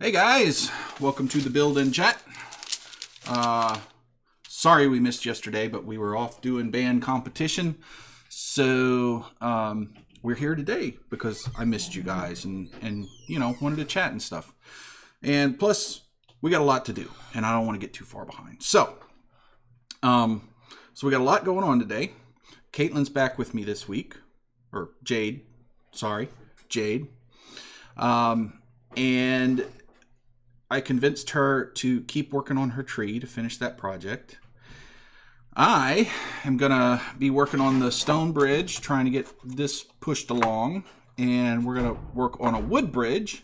Hey guys, welcome to the Build and Chat. Sorry we missed yesterday, but we were off doing band competition. So we're here today because I missed you guys and you know, wanted to chat and stuff. And plus, we got a lot to do, and I don't want to get too far behind. So we got a lot going on today. Caitlin's back with me this week, or Jade. Sorry, Jade. And I convinced her to keep working on her tree to finish that project. I am going to be working on the stone bridge, trying to get this pushed along. And we're going to work on a wood bridge.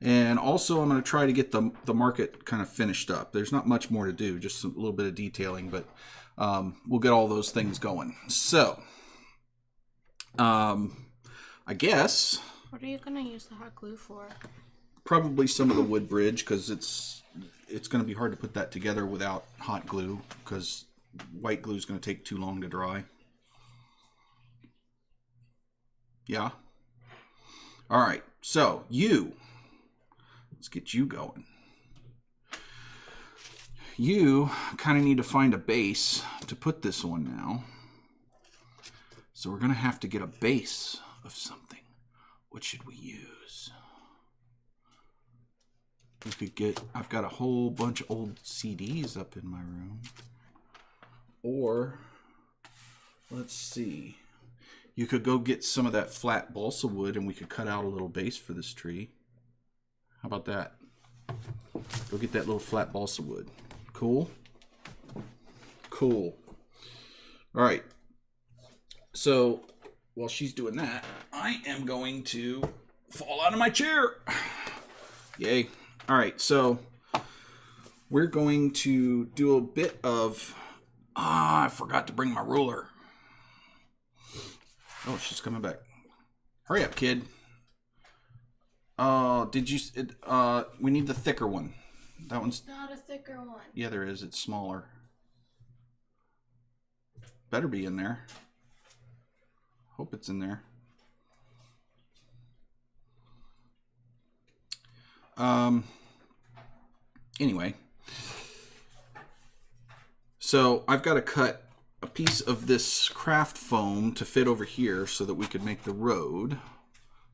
And also I'm going to try to get the market kind of finished up. There's not much more to do, just a little bit of detailing, but we'll get all those things going. So, I guess... What are you going to use the hot glue for? Probably some of the wood bridge, because it's going to be hard to put that together without hot glue, because white glue is going to take too long to dry. Yeah. All right. So let's get you going. You kind of need to find a base to put this on now. So we're going to have to get a base of something. What should we use? We could get, I've got a whole bunch of old CDs up in my room. Or, let's see. You could go get some of that flat balsa wood and we could cut out a little base for this tree. How about that? Go get that little flat balsa wood. Cool? Cool. All right. So, while she's doing that, I am going to fall out of my chair. Yay. All right, so we're going to do a bit of... I forgot to bring my ruler. Oh, she's coming back. Hurry up, kid. Did you... we need the thicker one. That one's... Not a thicker one. Yeah, there is. It's smaller. Better be in there. Hope it's in there. Anyway, so I've got to cut a piece of this craft foam to fit over here so that we could make the road.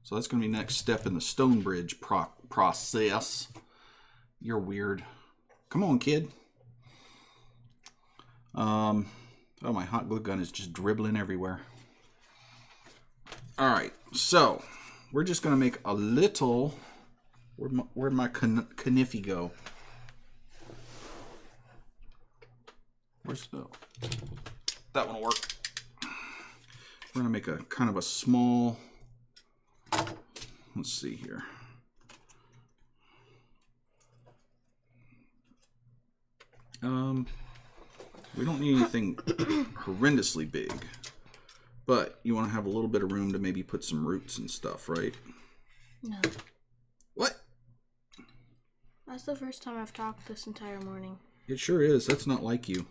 So that's going to be the next step in the stone bridge process. You're weird. Come on, kid. Oh, my hot glue gun is just dribbling everywhere. All right, so we're just going to make a little... Where'd my kniffy go? Where's the... That one will work. We're going to make a kind of a small... Let's see here. We don't need anything horrendously big. But you want to have a little bit of room to maybe put some roots and stuff, right? No. What? That's the first time I've talked this entire morning. It sure is. That's not like you.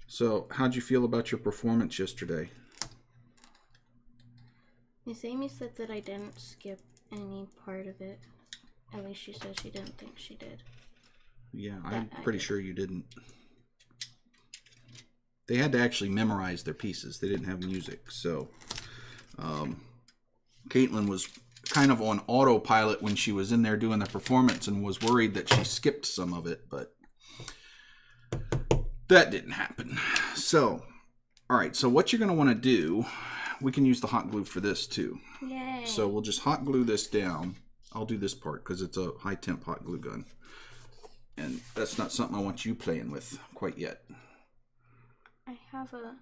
So, how'd you feel about your performance yesterday? Miss Amy said that I didn't skip any part of it. At least she said she didn't think she did. Yeah, I'm pretty sure you didn't. They had to actually memorize their pieces. They didn't have music. So, Caitlin was kind of on autopilot when she was in there doing the performance and was worried that she skipped some of it, but that didn't happen. So, all right, so what you're going to want to do, we can use the hot glue for this too. Yay. So we'll just hot glue this down. I'll do this part because it's a high temp hot glue gun. And that's not something I want you playing with quite yet. I have a...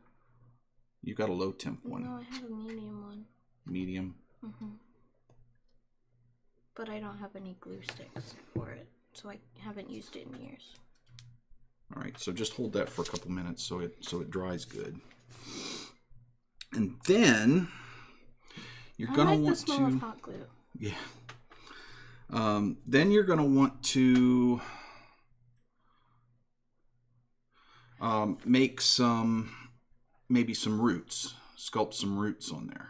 You got a low temp one. No, I have a medium one. Medium? Mm-hmm. But I don't have any glue sticks for it, so I haven't used it in years. All right, so just hold that for a couple minutes so it dries good. And then you're gonna want the smell of hot glue. Yeah. Then you're gonna want to make maybe some roots, sculpt some roots on there.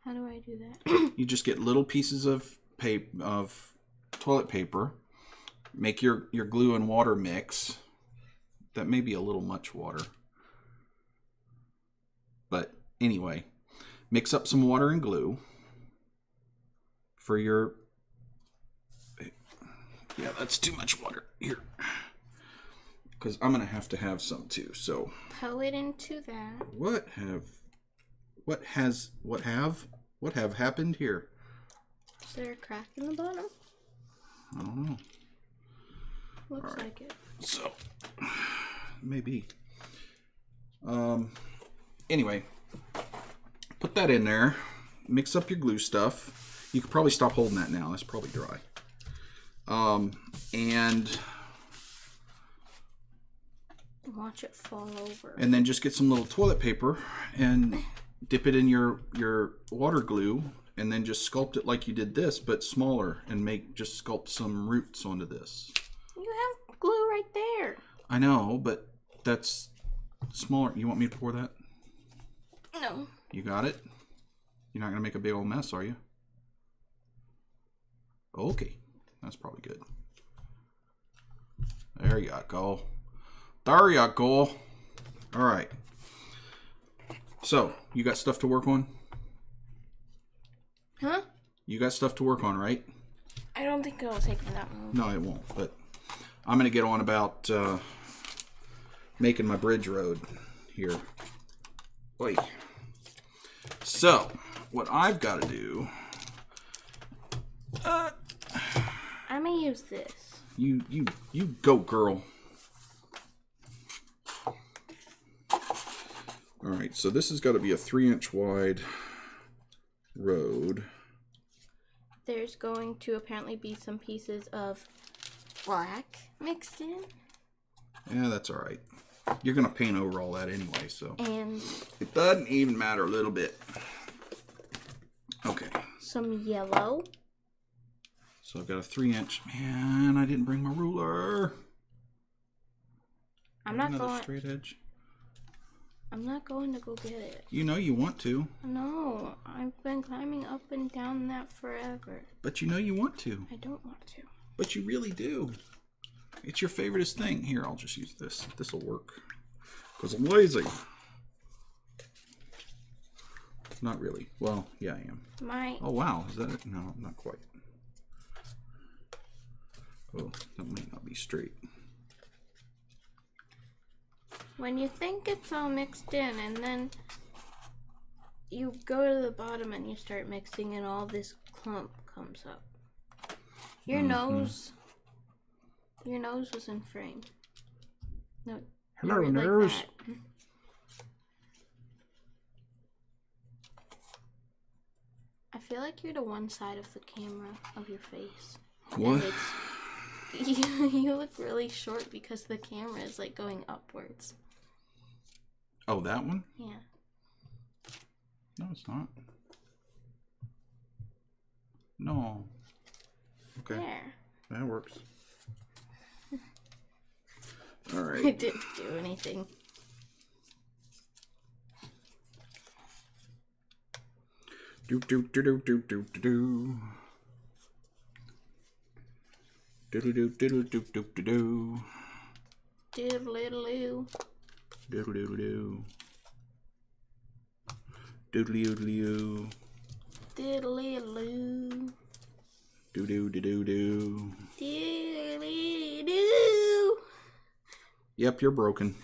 How do I do that? You just get little pieces of toilet paper. Make your glue and water mix. That may be a little much water. But anyway, mix up some water and glue for your... Yeah, that's too much water. Here. Because I'm going to have some too, so... Pour it into that. What have happened here? Is there a crack in the bottom? I don't know. Looks like it. So, maybe. Anyway, put that in there. Mix up your glue stuff. You could probably stop holding that now. That's probably dry. And watch it fall over. And then just get some little toilet paper and dip it in your water glue, and then just sculpt it like you did this, but smaller, and just sculpt some roots onto this. You have glue right there. I know, but that's smaller. You want me to pour that? No. You got it? You're not going to make a big old mess, are you? Okay. That's probably good. There you go. There you go. All right. So, you got stuff to work on? Huh? You got stuff to work on, right? I don't think it'll take me that long. No, it won't. But I'm going to get on about making my bridge road here. Wait. So, what I've got to do... I'm going to use this. You go, girl. Alright, so this has got to be a 3-inch wide road. There's going to apparently be some pieces of black mixed in. Yeah, that's alright. You're going to paint over all that anyway, so... And... it doesn't even matter a little bit. Okay. Some yellow. So I've got a 3-inch. Man, I didn't bring my ruler. I'm not Another going... straight edge. I'm not going to go get it. You know you want to. No, I've been climbing up and down that forever. But you know you want to. I don't want to. But you really do. It's your favoriteest thing. Here, I'll just use this. This will work. Because I'm lazy. Not really. Well, yeah, I am. Oh, wow. Is that it? No, not quite. Oh, that might not be straight. When you think it's all mixed in, and then you go to the bottom and you start mixing, and all this clump comes up. Your nose was in frame. No. Hello, nose. Like I feel like you're to one side of the camera of your face. What? You look really short because the camera is like going upwards. Oh, that one? Yeah. No, it's not. No. Okay. There. That works. All right. It didn't do anything. Do do do do do do do. Doodle doo doodle doo doo doo doo. Diddle diddle doo. Doodle doodle doo. Doodle doodle doo. Diddle diddle doo. Doo doo doo doo doo. Diddle doo. Yep, you're broken.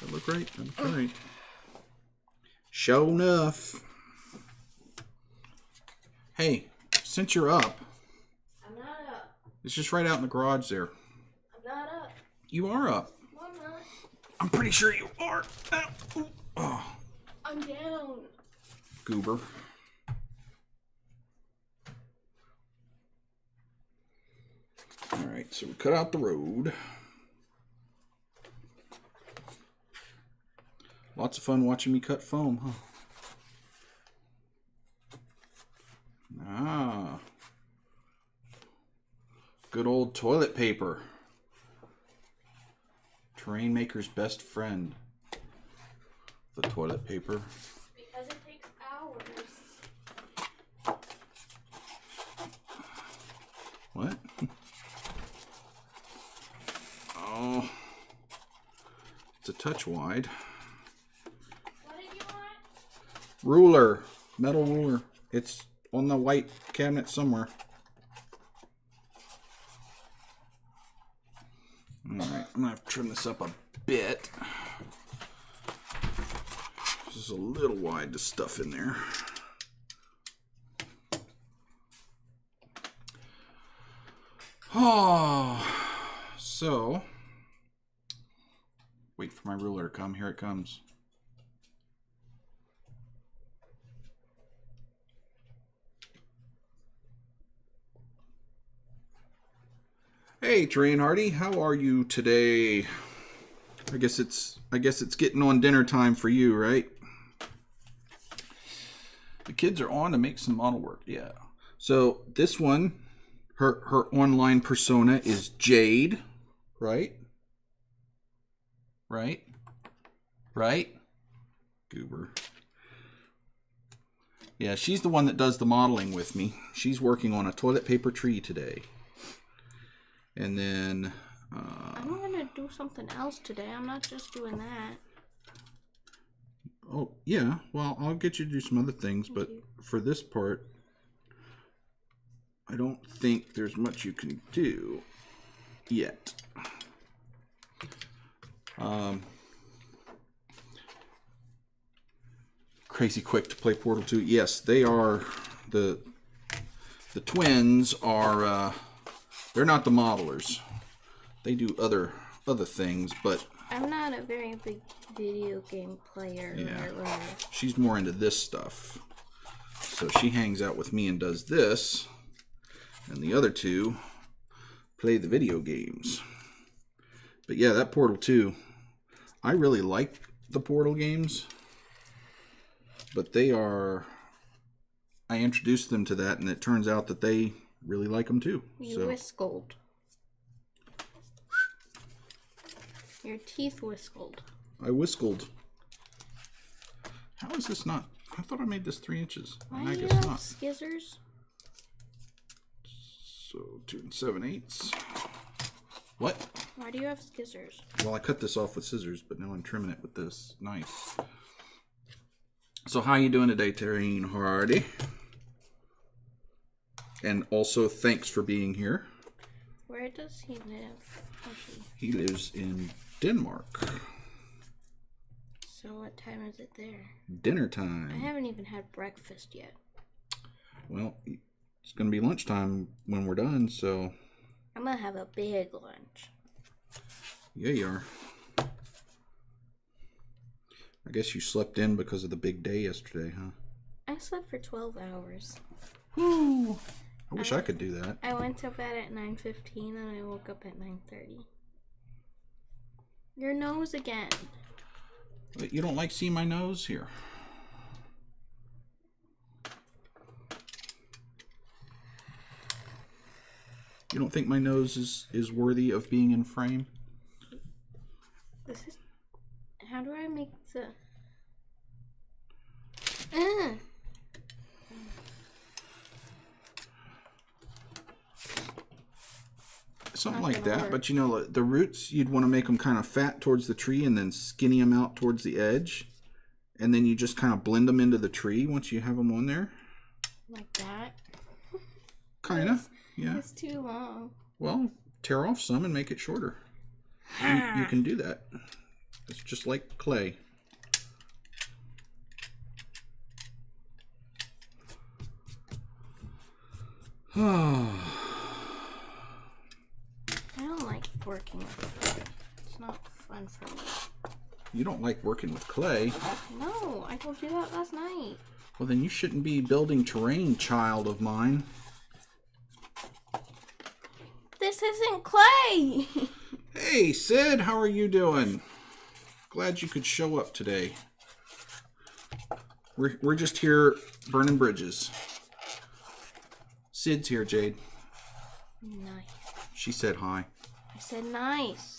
That look right? That look right. Show enough. Hey, since you're up. I'm not up. It's just right out in the garage there. I'm not up. You are up. No, I'm not. I'm pretty sure you are. Ow. Ooh. Oh. I'm down. Goober. Alright, so we cut out the road. Lots of fun watching me cut foam, huh? Ah. Good old toilet paper. Terrain maker's best friend. The toilet paper. Because it takes hours. touch wide. What did you want? Ruler. Metal ruler. It's on the white cabinet somewhere. Alright, I'm going to have to trim this up a bit. This is a little wide to stuff in there. Oh, so wait for my ruler to come. Here it comes. Hey, Terrain Hardy, how are you today? I guess it's getting on dinner time for you, right? The kids are on to make some model work. Yeah. So this one, her online persona is Jade, right? Right? Right? Goober. Yeah, she's the one that does the modeling with me. She's working on a toilet paper tree today. And then... I'm going to do something else today. I'm not just doing that. Oh, yeah. Well, I'll get you to do some other things, but for this part, I don't think there's much you can do yet. Crazy quick to play Portal 2. Yes, they are the twins are they're not the modelers. They do other things, but I'm not a very big video game player. yeah, or she's more into this stuff. So she hangs out with me and does this, and the other two play the video games. But yeah, that Portal 2, I really like the Portal games, but they are, I introduced them to that, and it turns out that they really like them too. You so. whistled. Your teeth whistled. I whistled. How is this not? I thought I made this 3 inches. Why And I do you guess have not. scissors? So 2 7/8. What? Why do you have scissors? Well, I cut this off with scissors, but now I'm trimming it with this knife. So how you doing today, Terrain Hardy? And also, thanks for being here. Where does he live? He lives in Denmark. So what time is it there? Dinner time. I haven't even had breakfast yet. Well, it's going to be lunchtime when we're done, so... I'm going to have a big lunch. Yeah, you are. I guess you slept in because of the big day yesterday, huh? I slept for 12 hours. Woo! I wish I could do that. I went to bed at 9:15 and I woke up at 9:30. Your nose again. But you don't like seeing my nose here. You don't think my nose is worthy of being in frame? This is... How do I make the... Something like that, but you know, the roots, you'd want to make them kind of fat towards the tree and then skinny them out towards the edge. And then you just kind of blend them into the tree once you have them on there. Like that? Kind of, yeah. It's too long. Well, tear off some and make it shorter. You can do that. It's just like clay. I don't like working with clay. It's not fun for me. You don't like working with clay? No, I told you that last night. Well, then you shouldn't be building terrain, child of mine. This isn't clay! Hey, Sid, how are you doing? Glad you could show up today. We're just here burning bridges. Sid's here, Jade. Nice. She said hi. I said nice.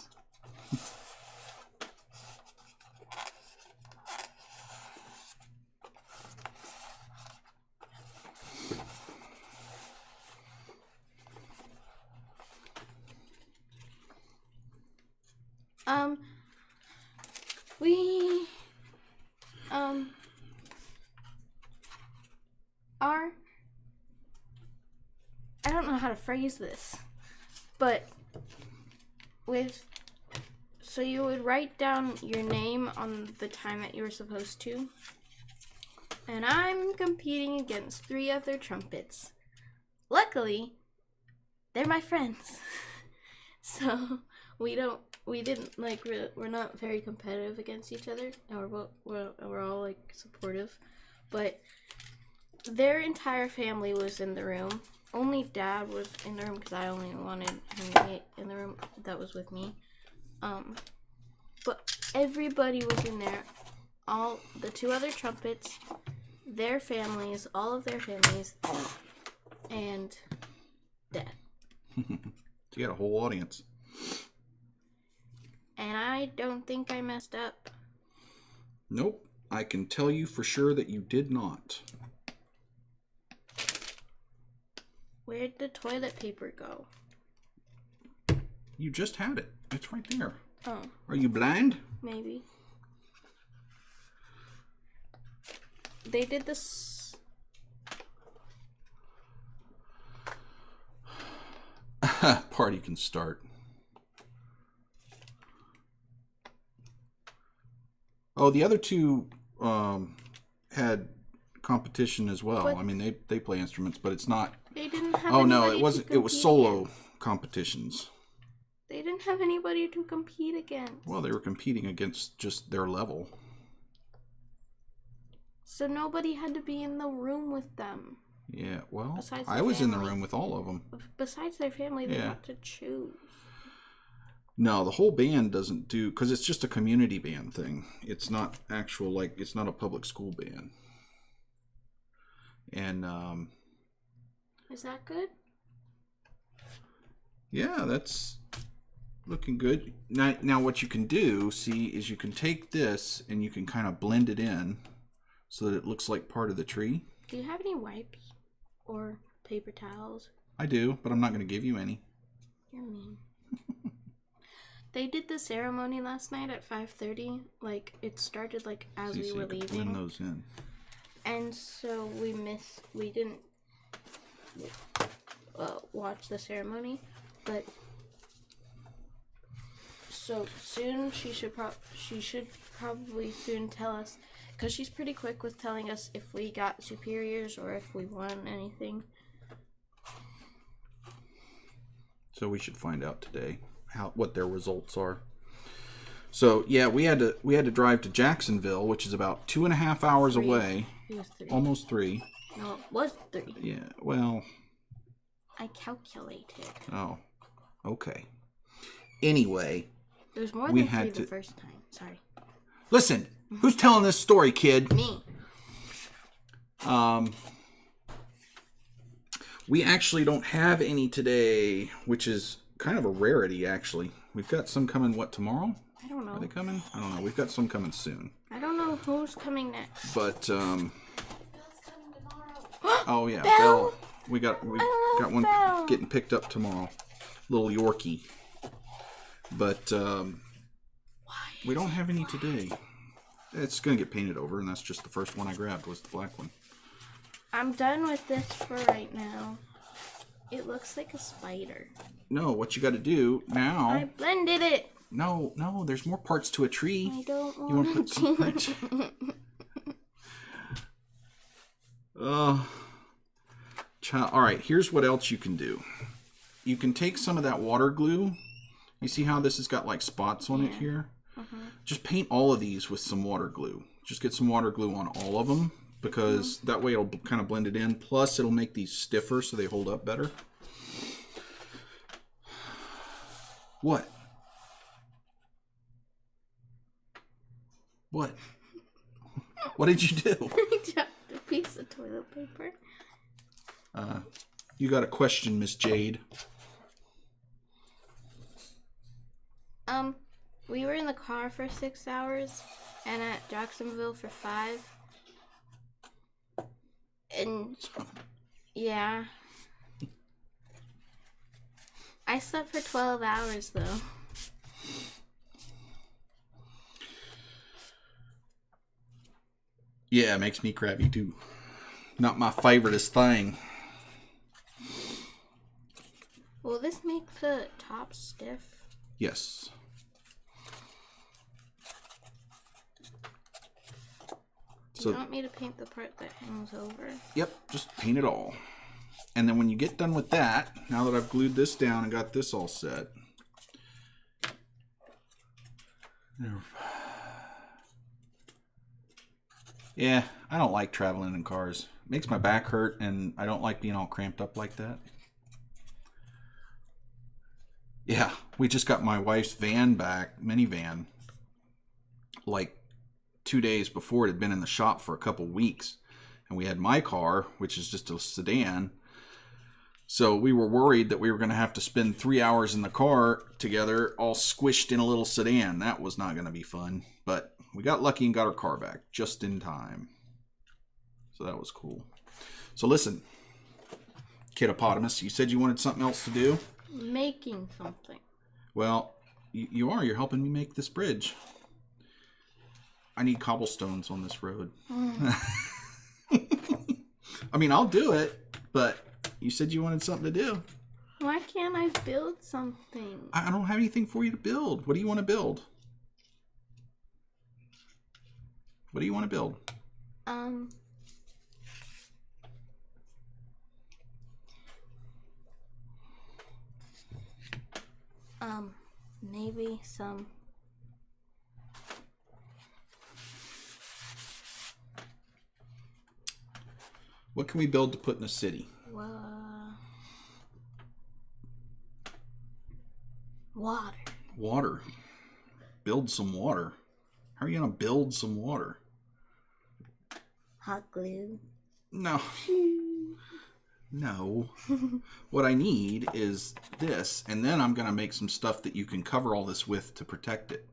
are, I don't know how to phrase this, but so you would write down your name on the time that you were supposed to, and I'm competing against 3 other trumpets. Luckily, they're my friends, so we're not very competitive against each other, and we're all like supportive, but their entire family was in the room. Only Dad was in the room because I only wanted him in the room that was with me. But everybody was in there. All the 2 other trumpets, their families, all of their families, and Dad. You got a whole audience. And I don't think I messed up. Nope. I can tell you for sure that you did not. Where'd the toilet paper go? You just had it. It's right there. Oh. Are you blind? Maybe. They did this. Party can start. Oh, the other 2 had competition as well. But I mean, they play instruments, but it's not. They didn't have. Oh no, anybody it wasn't. to It was compete solo against. competitions. They didn't have anybody to compete against. Well, they were competing against just their level. So nobody had to be in the room with them. Yeah, well, Besides I their was in the family. room with all of them. Besides their family, they Yeah. had to choose. No, the whole band doesn't do, because it's just a community band thing. It's not actual, like, it's not a public school band. And, Is that good? yeah, that's looking good. Now what you can do, see, is you can take this and you can kind of blend it in so that it looks like part of the tree. Do you have any wipes or paper towels? I do, but I'm not going to give you any. You're mean. They did the ceremony last night at 5:30. Like, it started like as See, we so were you can leaving. blend those in. And so we didn't watch the ceremony, but so soon she should probably soon tell us, because she's pretty quick with telling us if we got superiors or if we won anything. So we should find out today what their results are. So yeah, we had to drive to Jacksonville, which is about 2.5 hours 3. away. It was 3. Almost 3. No, it was 3. Yeah, well. I calculated. Oh, okay. Anyway. There's more we than 3 had the to first time. Sorry. Listen, who's telling this story, kid? Me. We actually don't have any today, which is kind of a rarity, actually. We've got some coming, what, tomorrow? I don't know. Are they coming? I don't know. We've got some coming soon. I don't know who's coming next. But, Bell's coming tomorrow. oh yeah, Belle. Belle. We got one Belle. getting picked up tomorrow. Little Yorkie. But we don't have any today. It's gonna get painted over, and that's just the first one I grabbed was the black one. I'm done with this for right now. It looks like a spider. No, what you got to do now? I blended it. No, there's more parts to a tree. I don't You want to put some want to. All right, here's what else you can do. You can take some of that water glue. You see how this has got like spots on it here? Just paint all of these with some water glue. Just get some water glue on all of them, because that way it'll kind of blend it in. Plus, it'll make these stiffer so they hold up better. What? What? What did you do? I dropped a piece of toilet paper. You got a question, Miss Jade. We were in the car for 6 hours and at Jacksonville for 5. And yeah. I slept for 12 hours though. Yeah, it makes me crabby too. Not my favoriteest thing. Will this make the top stiff? Yes. Do you want me to paint the part that hangs over? Yep, just paint it all. And then when you get done with that, now that I've glued this down and got this all set, yeah, I don't like traveling in cars. It makes my back hurt, and I don't like being all cramped up like that. Yeah, we just got my wife's van back, minivan, like 2 days before. It had been in the shop for a couple weeks. And we had my car, which is just a sedan. So we were worried that we were going to have to spend 3 hours in the car together, all squished in a little sedan. That was not going to be fun. But we got lucky and got our car back just in time. So that was cool. So listen, Kiddopotamus, you said you wanted something else to do? Making something. Well, you are. You're helping me make this bridge. I need cobblestones on this road. I mean, I'll do it, but you said you wanted something to do. Why can't I build something? I don't have anything for you to build. What do you want to build? What do you want to build? Maybe some. What can we build to put in a city? Water. Water. Build some water. How are you going to build some water? Hot glue. No. No. What I need is this, and then I'm going to make some stuff that you can cover all this with to protect it.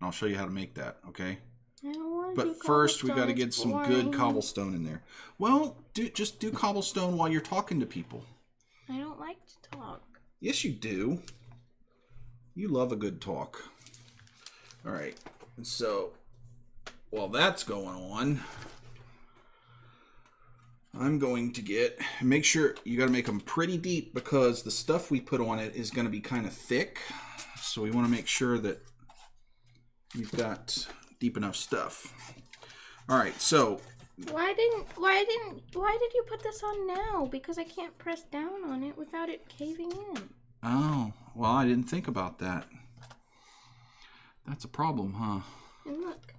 And I'll show you how to make that, okay? I don't want But first, we got to get some good cobblestone in there. Well, just do cobblestone while you're talking to people. I don't like to talk. Yes, you do. You love a good talk. All right. So, while that's going on, I'm going to make sure you got to make them pretty deep because the stuff we put on it is going to be kind of thick. So we want to make sure that you've got deep enough stuff. All right, so why did you put this on now? Because I can't press down on it without it caving in. Oh, well, I didn't think about that. That's a problem, huh? And look.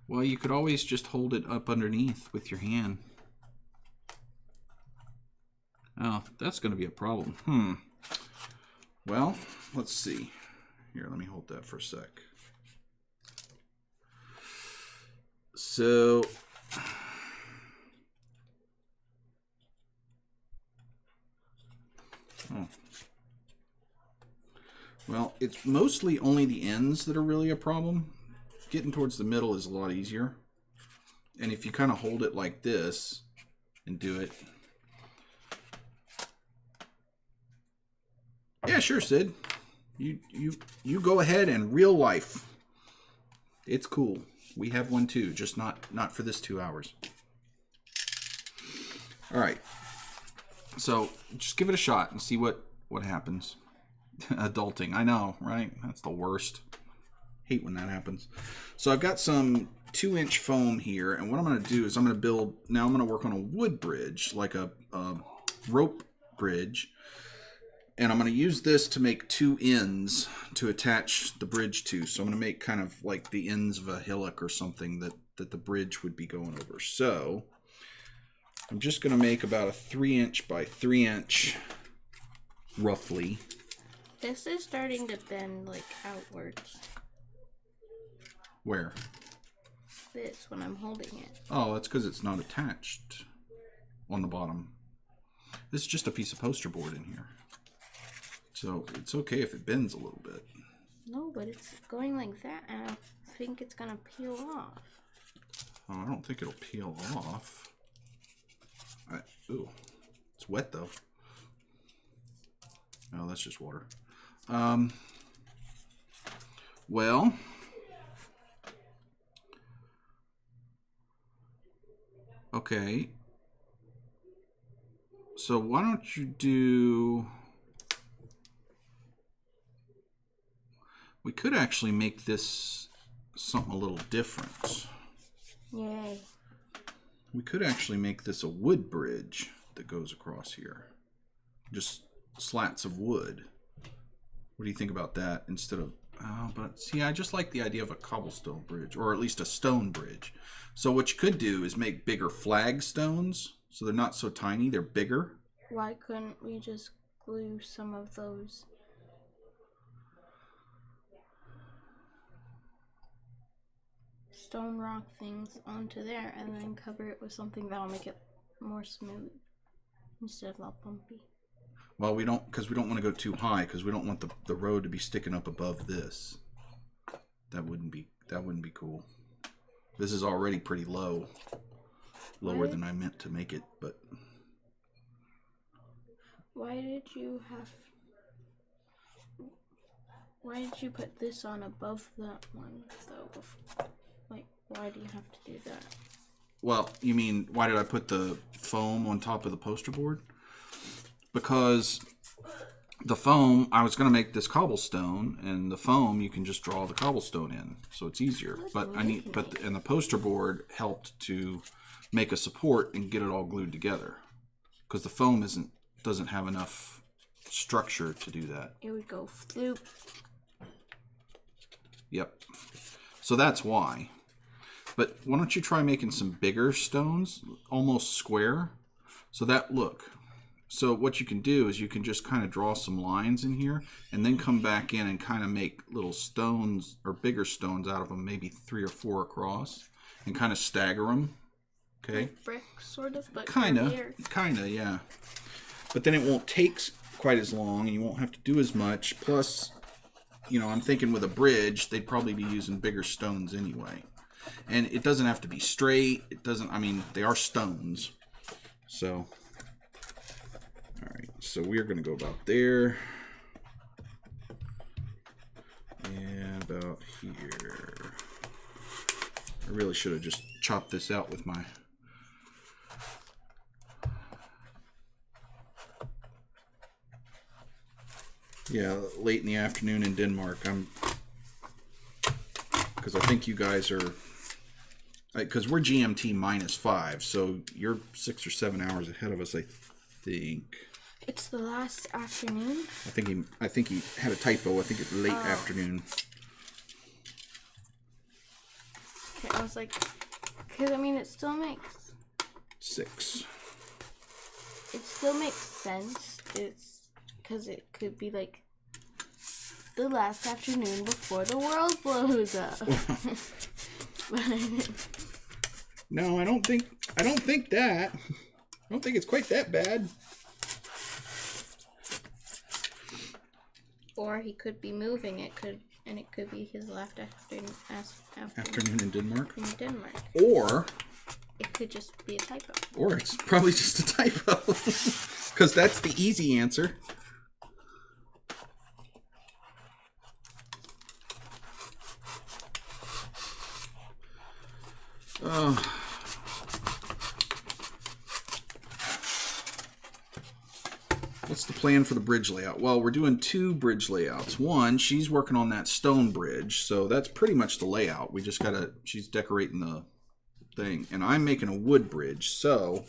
Well, you could always just hold it up underneath with your hand. Oh, that's going to be a problem. Well, let's see. Here, let me hold that for a sec. So, well, it's mostly only the ends that are really a problem. Getting towards the middle is a lot easier. And if you kind of hold it like this and do it. Yeah, sure, Sid. You go ahead and real life. It's cool. We have one too, just not for this 2 hours. All right. So just give it a shot and see what happens. Adulting, I know, right? That's the worst. Hate when that happens. So I've got some 2-inch foam here, and what I'm going to do is I'm going to work on a wood bridge, like a rope bridge. And I'm going to use this to make 2 ends to attach the bridge to. So I'm going to make kind of like the ends of a hillock or something that the bridge would be going over. So I'm just going to make about a 3-inch by 3-inch, roughly. This is starting to bend like outwards. Where? This, when I'm holding it. Oh, that's because it's not attached on the bottom. This is just a piece of poster board in here. So it's okay if it bends a little bit. No, but it's going like that, and I think it's going to peel off. Oh, I don't think it'll peel off. Ooh, it's wet though. No, that's just water. Well, okay. So why don't you do... We could actually make this something a little different. Yay. We could actually make this a wood bridge that goes across here. Just slats of wood. What do you think about that instead of... but see, I just like the idea of a cobblestone bridge, or at least a stone bridge. So what you could do is make bigger flagstones, so they're not so tiny, they're bigger. Why couldn't we just glue some of those stone rock things onto there and then cover it with something that'll make it more smooth instead of all bumpy? Well, we don't, because we don't want to go too high, because we don't want the road to be sticking up above this. That wouldn't be cool. This is already pretty low. Lower than I meant to make it, but... Why did you put this on above that one, though? Like, why do you have to do that? Well, you mean, why did I put the foam on top of the poster board? Because the foam, I was going to make this cobblestone, and the foam you can just draw the cobblestone in, so it's easier. But and the poster board helped to make a support and get it all glued together, because the foam doesn't have enough structure to do that. It would go floop. Yep. So that's why. But why don't you try making some bigger stones, almost square, so that look. So what you can do is you can just kind of draw some lines in here and then come back in and kind of make little stones or bigger stones out of them, maybe 3 or 4 across, and kind of stagger them. Okay? Like brick, sort of, but kind of, yeah. But then it won't take quite as long and you won't have to do as much. Plus, you know, I'm thinking with a bridge, they'd probably be using bigger stones anyway. And it doesn't have to be straight. It doesn't, I mean, they are stones. So... Alright, so we're going to go about there. And about here. I really should have just chopped this out with my... Yeah, late in the afternoon in Denmark. Because I think you guys are... Because we're GMT -5, so you're 6 or 7 hours ahead of us, I think. It's the last afternoon. I think he had a typo. I think it's late afternoon. Okay, I was like, because I mean, it still makes 6. It still makes sense. It's because it could be like the last afternoon before the world blows up. No, I don't think that. I don't think it's quite that bad. Or he could be moving. It could be his last Afternoon in Denmark. In Denmark. Or it could just be a typo. Or it's probably just a typo, because that's the easy answer. What's the plan for the bridge layout? Well, we're doing 2 bridge layouts. One, she's working on that stone bridge, so that's pretty much the layout. We just gotta, she's decorating the thing, and I'm making a wood bridge. So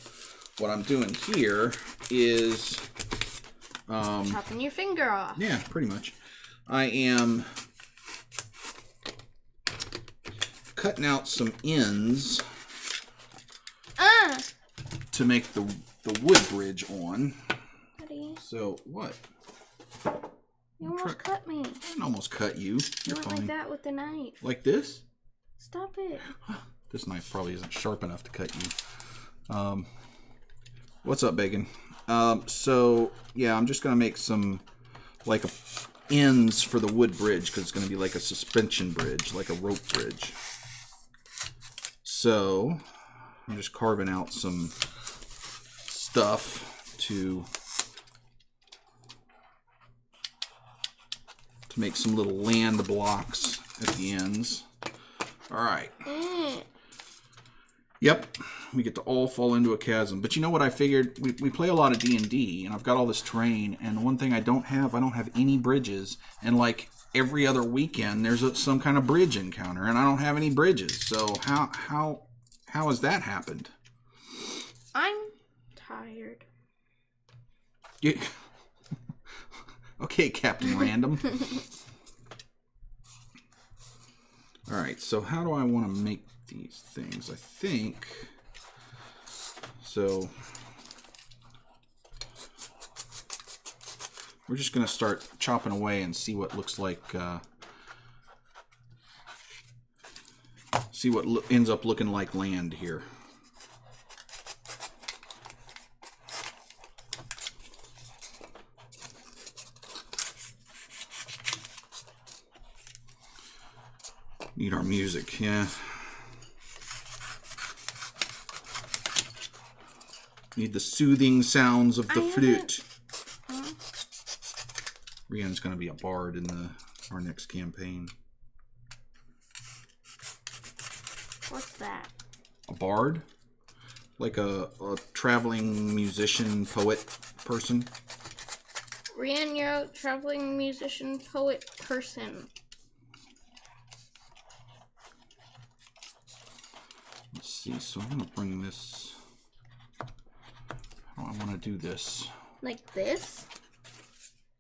what I'm doing here is chopping your finger off. Yeah, pretty much. I am cutting out some ends to make the wood bridge on. Buddy. So what? You almost cut me. I didn't almost cut you. You're Not fine. like that with the knife. Like this? Stop it. This knife probably isn't sharp enough to cut you. What's up, Bacon? So yeah, I'm just gonna make some like ends for the wood bridge, because it's gonna be like a suspension bridge, like a rope bridge. So I'm just carving out some stuff to make some little land blocks at the ends. All right. Yep. we get to all fall into a chasm. But you know what I figured? We play a lot of D&D, and I've got all this terrain, and the one thing I don't have any bridges. And like every other weekend, there's some kind of bridge encounter, and I don't have any bridges. So how has that happened? I'm tired. You... Okay, Captain Random. Alright, so how do I want to make these things? I think... So... We're just going to start chopping away and see what looks like... see what ends up looking like land here. Need our music, yeah. Need the soothing sounds of the flute. Rian's going to be a bard in our next campaign. What's that? A bard? Like a traveling musician, poet person? Rian, you're a traveling musician, poet person. Let's see, so I'm going to bring this... How do I want to do this? Like this?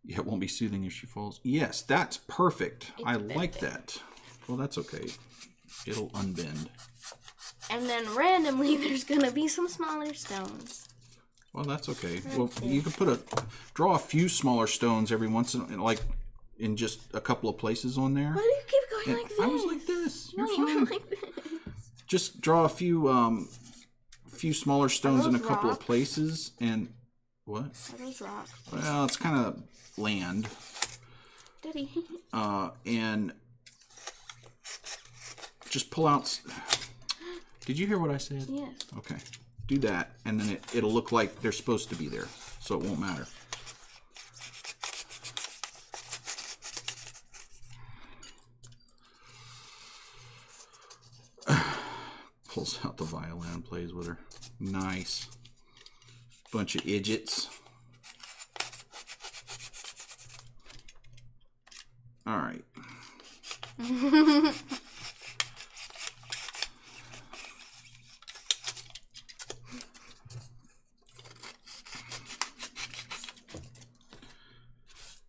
Yeah, it won't be soothing if she falls. Yes, that's perfect. I like bending. that. Well, that's okay. It'll unbend. And then randomly there's going to be some smaller stones. Well, that's okay. Well, you can draw a few smaller stones every once in, like, in just a couple of places on there. Why do you keep going like this? I was like this. No, You're you fine. went like this. Just draw a few smaller stones in a couple of rocks? places, and what? Are those rocks? Well, it's kind of land. Daddy. And just pull out. Did you hear what I said? Yes. Okay. Do that, and then it'll look like they're supposed to be there, so it won't matter. Pulls out the violin and plays with her. Nice. Bunch of idiots. All right.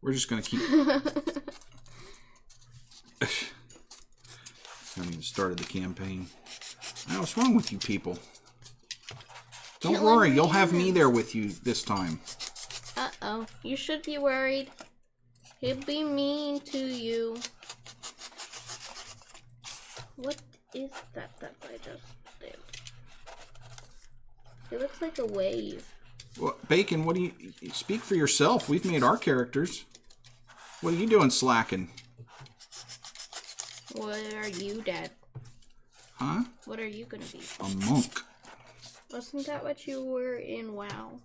We're just going to keep... I haven't even started the campaign. What's wrong with you people? Don't worry, you'll have me there with you this time. Uh-oh. You should be worried. He'd be mean to you. What is that I just did? It looks like a wave. Well, Bacon, what do you... Speak for yourself. We've made our characters. What are you doing slacking? What are you, Dad? Huh? What are you gonna be? A monk. Wasn't that what you were in WoW?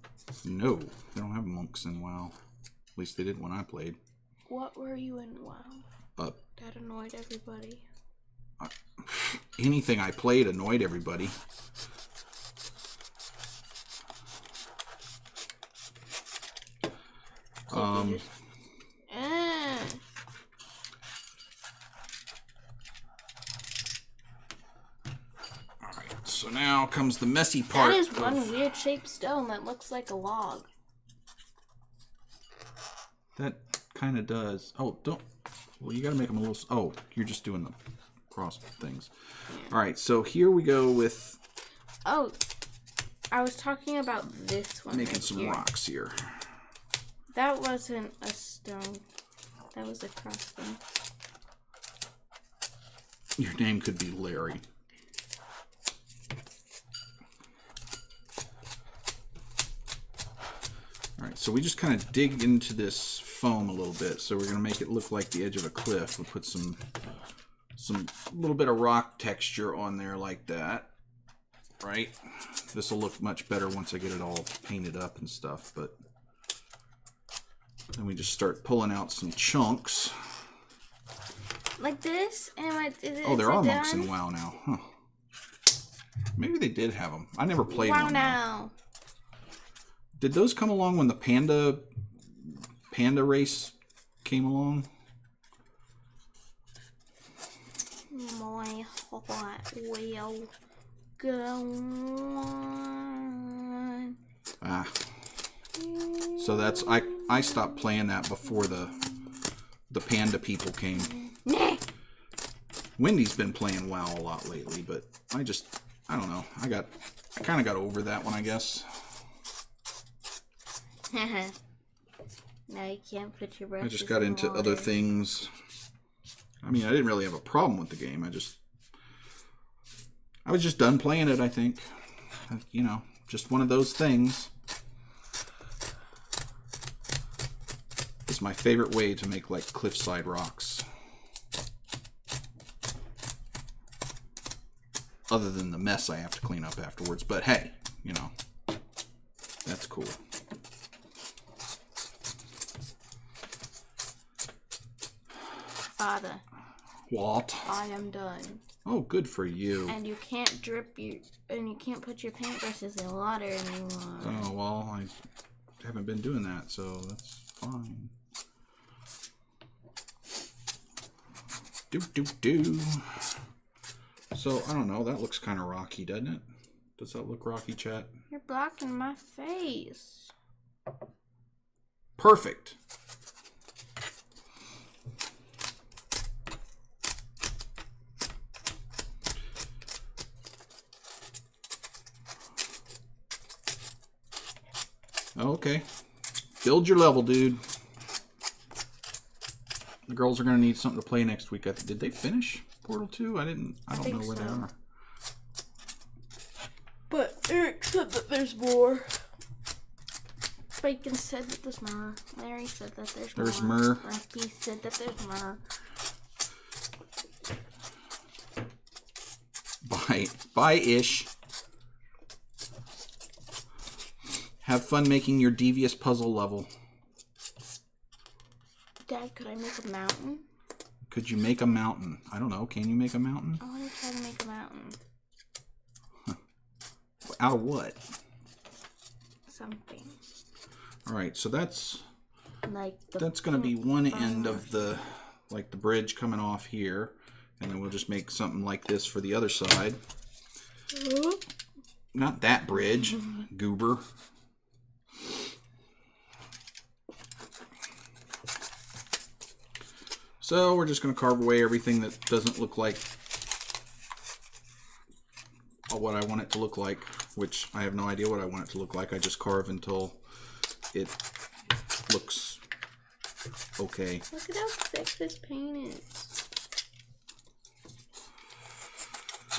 No, they don't have monks in WoW. At least they did when I played. What were you in WoW? That annoyed everybody. Anything I played annoyed everybody. So now comes the messy part. That is one weird shaped stone that looks like a log. That kind of does. Oh, don't. Well, you got to make them a little. Oh, you're just doing the cross things. Yeah. All right, so here we go with. Oh, I was talking about this one. Making some rocks here. That wasn't a stone. That was a cross thing. Your name could be Larry. Alright, so we just kind of dig into this foam a little bit. So we're going to make it look like the edge of a cliff. We'll put some little bit of rock texture on there like that. Right? This will look much better once I get it all painted up and stuff. But then we just start pulling out some chunks. Like this? And oh, there are monks in WoW now. Huh. Maybe they did have them. I never played Wow one. now. Did those come along when the panda race came along? My heart will go on. Ah. So that's I stopped playing that before the panda people came. Nah. Wendy's been playing WoW a lot lately, but I don't know. I kind of got over that one, I guess. Now you can't put your brushes I just got into water. other things. I mean, I didn't really have a problem with the game. I was just done playing it, I think. You know, just one of those things. It's my favorite way to make, like, cliffside rocks. Other than the mess I have to clean up afterwards. But hey, you know, that's cool. Father. What? I am done. Oh, good for you. And you can't and you can't put your paintbrushes in water anymore. Oh, well, I haven't been doing that, so that's fine. Do. So, I don't know, that looks kind of rocky, doesn't it? Does that look rocky, chat? You're blocking my face. Perfect. Okay. Build your level, dude. The girls are going to need something to play next week. Did they finish Portal 2? I don't know where they are. But Eric said that there's more. Bacon said that there's more. Larry said that there's more. More. Lucky said that there's more. Bye-ish. Have fun making your devious puzzle level. Dad, could I make a mountain? Could you make a mountain? I don't know. Can you make a mountain? I want to try to make a mountain. Out of what? Something. Alright, so that's That's going to be one end of the bridge coming off here. And then we'll just make something like this for the other side. Not that bridge, goober. So we're just going to carve away everything that doesn't look like what I want it to look like, which I have no idea what I want it to look like. I just carve until it looks okay. Look at how thick this paint is.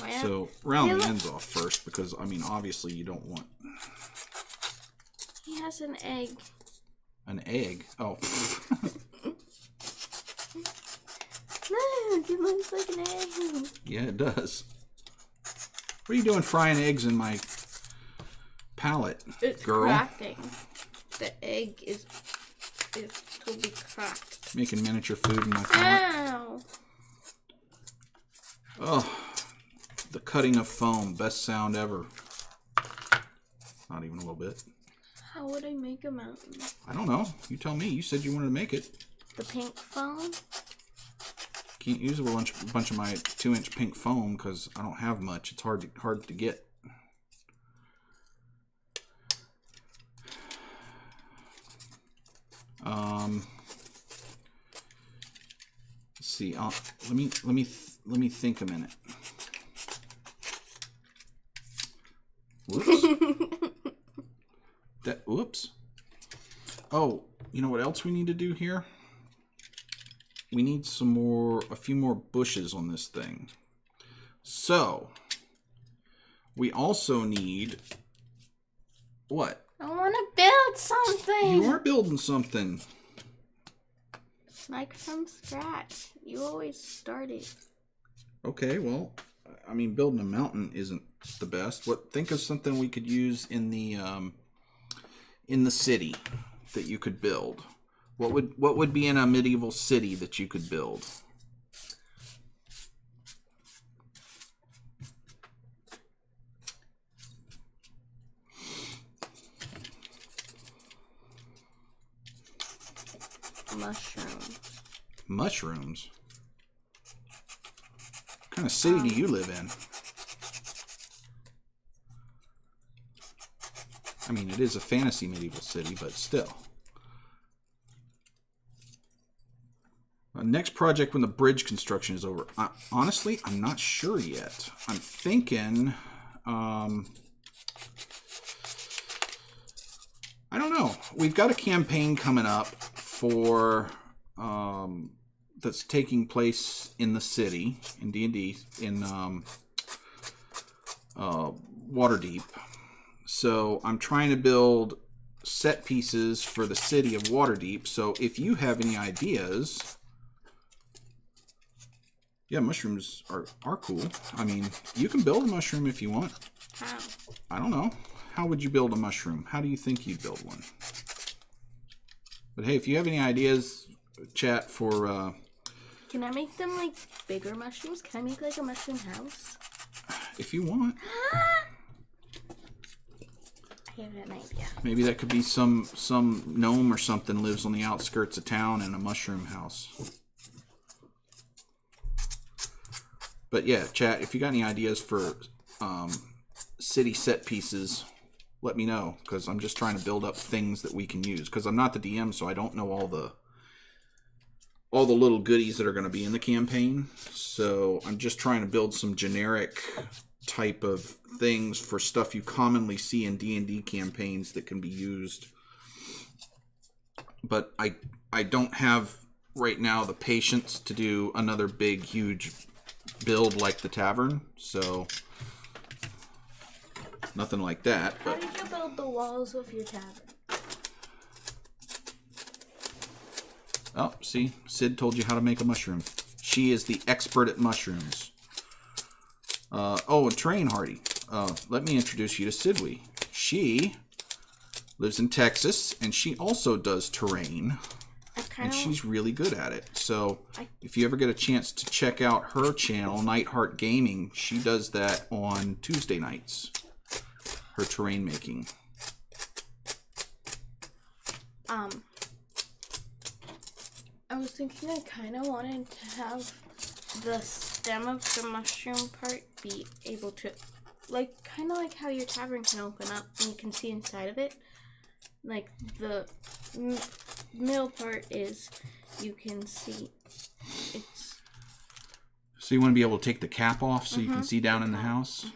Well, So round the ends off first because, I mean, obviously you don't want... He has an egg. An egg? Oh. Look, it looks like an egg. Yeah, it does. What are you doing frying eggs in my palette, It's girl? cracking. The egg is totally cracked. Making miniature food in my palette. Ow! Oh, the cutting of foam. Best sound ever. Not even a little bit. How would I make a mountain? I don't know. You tell me. You said you wanted to make it. The pink foam? Can't use a bunch of my 2-inch pink foam because I don't have much. It's hard to get. Let's see. Let me think a minute. Whoops. Whoops. Oh, you know what else we need to do here? We need a few more bushes on this thing. So, we also need, what? I want to build something! You are building something. Like from scratch. You always start it. Okay, well, I mean, building a mountain isn't the best. Think of something we could use in the city that you could build. What would be in a medieval city that you could build? mushrooms. Mushrooms? What kind of city do you live in? I mean, it is a fantasy medieval city, but still. Next project when the bridge construction is over. Honestly, I'm not sure yet. I'm thinking... I don't know. We've got a campaign coming up for... that's taking place in the city, in D&D, in Waterdeep. So I'm trying to build set pieces for the city of Waterdeep. So if you have any ideas... Yeah, mushrooms are cool. I mean, you can build a mushroom if you want. How? I don't know. How would you build a mushroom? How do you think you'd build one? But hey, if you have any ideas, chat for... Can I make them like bigger mushrooms? Can I make like a mushroom house? If you want. I have an idea. Maybe that could be some gnome or something lives on the outskirts of town in a mushroom house. But yeah, chat, if you got any ideas for city set pieces, let me know. Because I'm just trying to build up things that we can use. Because I'm not the DM, so I don't know all the little goodies that are going to be in the campaign. So I'm just trying to build some generic type of things for stuff you commonly see in D&D campaigns that can be used. But I don't have right now the patience to do another big, huge build like the tavern. So nothing like that. How did you build the walls of your tavern? Oh, see, Sid told you how to make a mushroom. She is the expert at mushrooms. And Terrain Hardy. Let me introduce you to Sidwi. She lives in Texas, and she also does terrain. And she's really good at it. So if you ever get a chance to check out her channel, Nightheart Gaming, she does that on Tuesday nights. Her terrain making. I was thinking I kind of wanted to have the stem of the mushroom part be able to, like, kind of like how your tavern can open up and you can see inside of it. Like, the middle part is, you can see, it's... So you want to be able to take the cap off so you can see down in the house?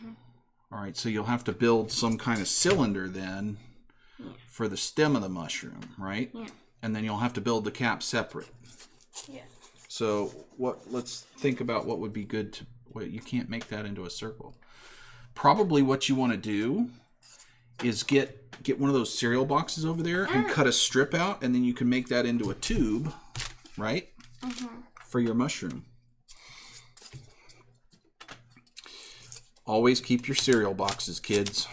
Alright, so you'll have to build some kind of cylinder then for the stem of the mushroom, right? Yeah. And then you'll have to build the cap separate. Yeah. So let's think about what would be good to... Well, you can't make that into a circle. Probably what you want to do is get one of those cereal boxes over there and cut a strip out, and then you can make that into a tube, right? For your mushroom. Always keep your cereal boxes, kids.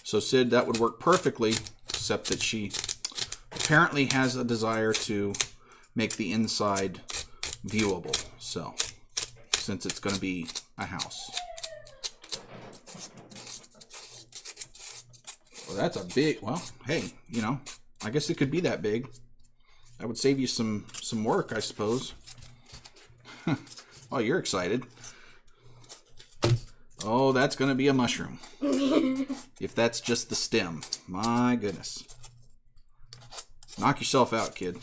So Sid, that would work perfectly, except that she apparently has a desire to make the inside viewable. So, since it's going to be a house. Well, that's a big, well, hey, you know, I guess it could be that big. That would save you some work, I suppose. Oh, you're excited. Oh, that's going to be a mushroom. If that's just the stem. My goodness. Knock yourself out, kid.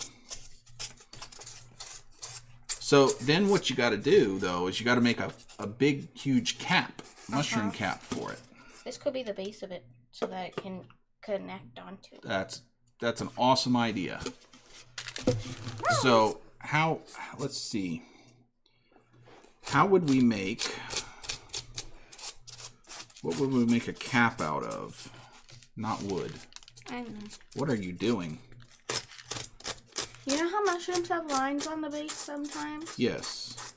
So then what you got to do, though, is you got to make a big, huge cap. Mushroom cap for it. This could be the base of it so that it can connect onto it. That's an awesome idea. So let's see. How would we make... What would we make a cap out of? Not wood. I don't know. What are you doing? You know how mushrooms have lines on the base sometimes? Yes.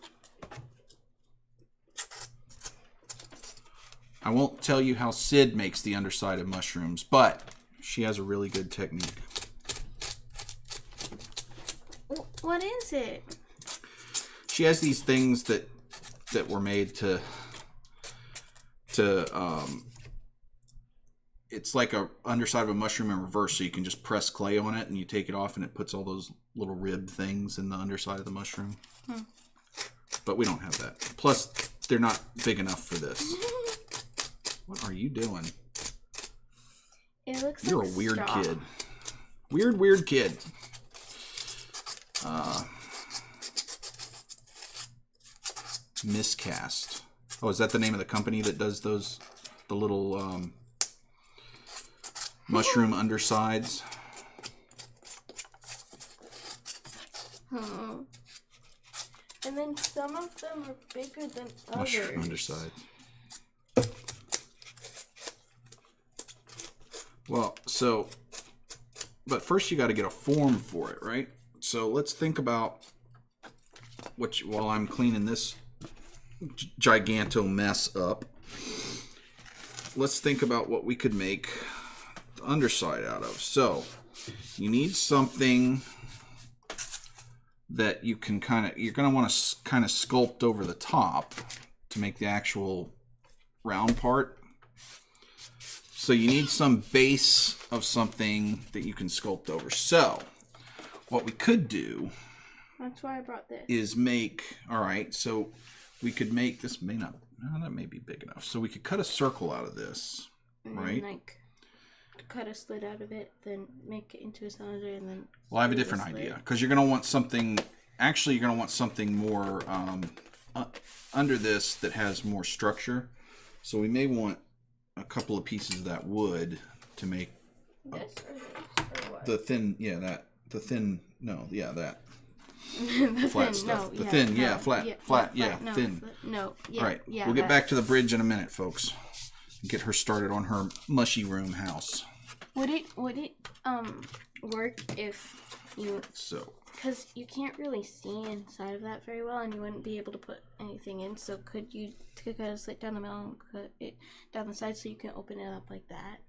I won't tell you how Sid makes the underside of mushrooms, but she has a really good technique. What is it? She has these things that were made to it's like a underside of a mushroom in reverse, so you can just press clay on it and you take it off and it puts all those little rib things in the underside of the mushroom. But we don't have that. Plus, they're not big enough for this. What are you doing? It looks You're like a weird straw. kid. Weird kid. Miscast. Oh, is that the name of the company that does those, the little mushroom undersides? And then some of them are bigger than Mushroom others. undersides. Well, so, but first you got to get a form for it, right? So let's think about while I'm cleaning this giganto mess up. Let's think about what we could make the underside out of. So you need something that you can you're going to want to kind of sculpt over the top to make the actual round part. So you need some base of something that you can sculpt over. So what we could do, that's why I brought this, is make, all right, so we could make, this may not, no, that may be big enough. So we could cut a circle out of this, and right? then, like, cut a slit out of it, then make it into a cylinder, and then... Well, I have a different idea, because you're going to want something, actually you're going to want something more under this that has more structure. So we may want a couple of pieces of that wood to make... This or this? Or what? The thin, yeah, that. The thin, no, yeah, that. The flat thin, stuff. no, The yeah, thin, no, yeah, flat, yeah, no, thin. No, yeah, All right, yeah. we'll get that. back to the bridge in a minute, folks. Get her started on her mushy room house. Would it work if you... So. Because you can't really see inside of that very well, and you wouldn't be able to put anything in. So could you cut a slit down the middle and cut it down the side so you can open it up like that?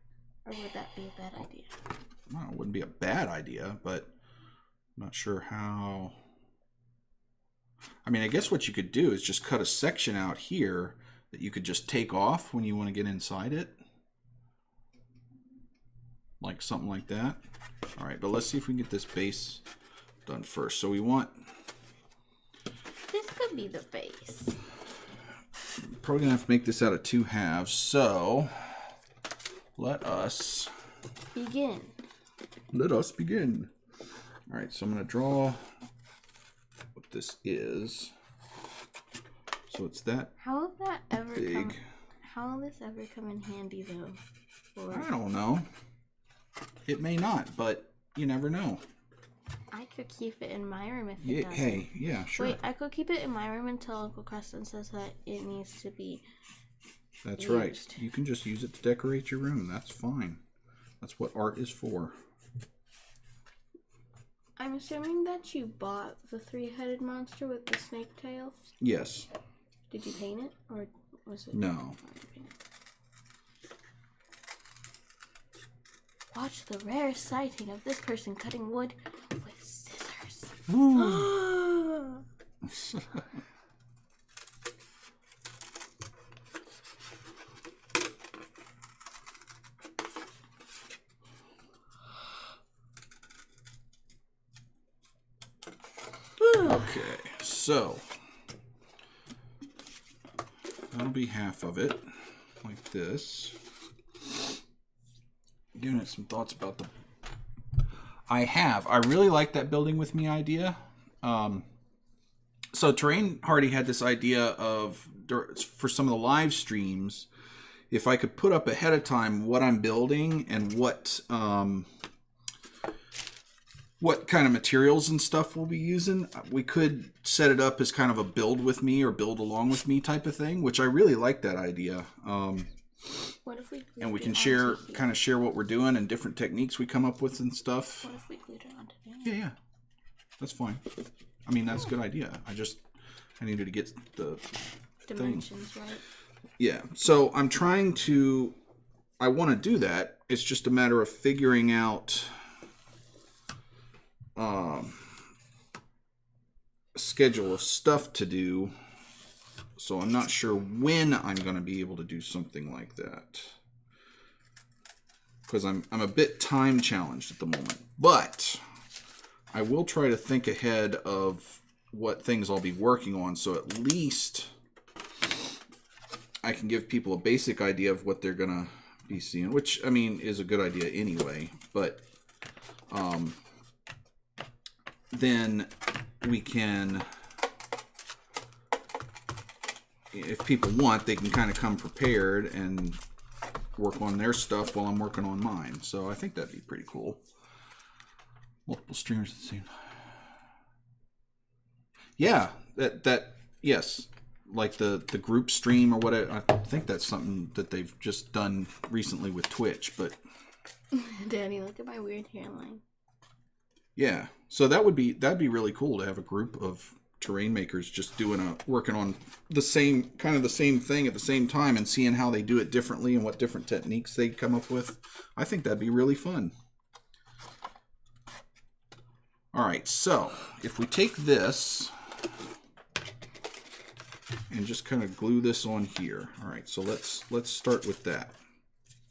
Or would that be a bad idea? Well, it wouldn't be a bad idea, but I'm not sure how. I mean, I guess what you could do is just cut a section out here that you could just take off when you want to get inside it. Like something like that. All right, but let's see if we can get this base done first. So we want... This could be the base. Probably going to have to make this out of 2 halves. So let us begin. Let us begin. All right, so I'm going to draw what this is. So it's that How will that ever big. come? How will this ever come in handy though? Or I don't know. It may not, but you never know. I could keep it in my room if it doesn't. Hey, yeah, sure. Wait, I could keep it in my room until Uncle Creston says that it needs to be That's used. right. You can just use it to decorate your room. That's fine. That's what art is for. I'm assuming that you bought the 3-headed monster with the snake tail. Yes. Did you paint it, or was it? No. Watch the rare sighting of this person cutting wood with scissors. Okay, so that'll be half of it, like this. Giving it some thoughts about the... I really like that building with me idea. So Terrain Hardy had this idea of, for some of the live streams, if I could put up ahead of time what I'm building and what kind of materials and stuff we'll be using, we could set it up as kind of a build with me or build along with me type of thing, which I really like that idea. What if we and we can share what we're doing and different techniques we come up with and stuff. What if we glued it onto there? Yeah, that's fine. I mean, that's a good idea. I needed to get the Dimensions, thing. Right? Yeah, so I want to do that. It's just a matter of figuring out a schedule of stuff to do So I'm not sure when I'm going to be able to do something like that. Because I'm a bit time challenged at the moment. But I will try to think ahead of what things I'll be working on, so at least I can give people a basic idea of what they're going to be seeing, which, I mean, is a good idea anyway. But then we can, if people want, they can kind of come prepared and work on their stuff while I'm working on mine. So I think that'd be pretty cool. Multiple streamers at the same time. Yeah, that yes, like the group stream or whatever. I think that's something that they've just done recently with Twitch. But Daddy, look at my weird hairline. Yeah, so that'd be really cool to have a group of terrain makers just working on the same thing at the same time and seeing how they do it differently and what different techniques they come up with. I think that'd be really fun. All right, so if we take this and just kind of glue this on here. All right, so let's start with that.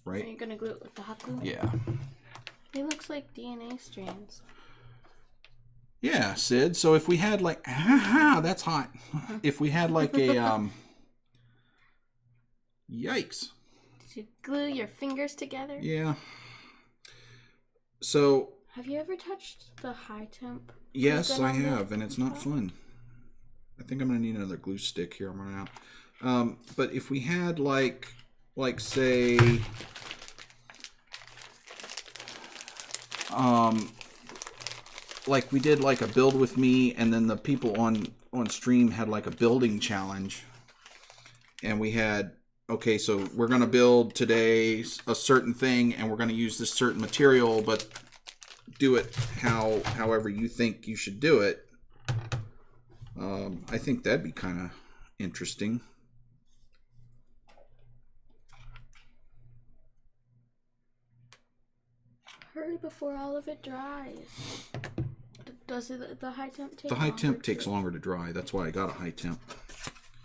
Right? Are you gonna glue it with the hot glue? Yeah. It looks like DNA strands. Yeah, Sid. So if we had like, that's hot. If we had like a, yikes. Did you glue your fingers together? Yeah. So. Have you ever touched the high temp? Yes, I have, and it's not fun. I think I'm gonna need another glue stick here. I'm running out. But if we had like say, like we did like a build with me, and then the people on stream had like a building challenge, and we had, okay, so we're gonna build today a certain thing, and we're gonna use this certain material, but do it however you think you should do it. I think that'd be kind of interesting. Hurry before all of it dries. Does the high temp take? The high temp takes longer to dry. That's why I got a high temp.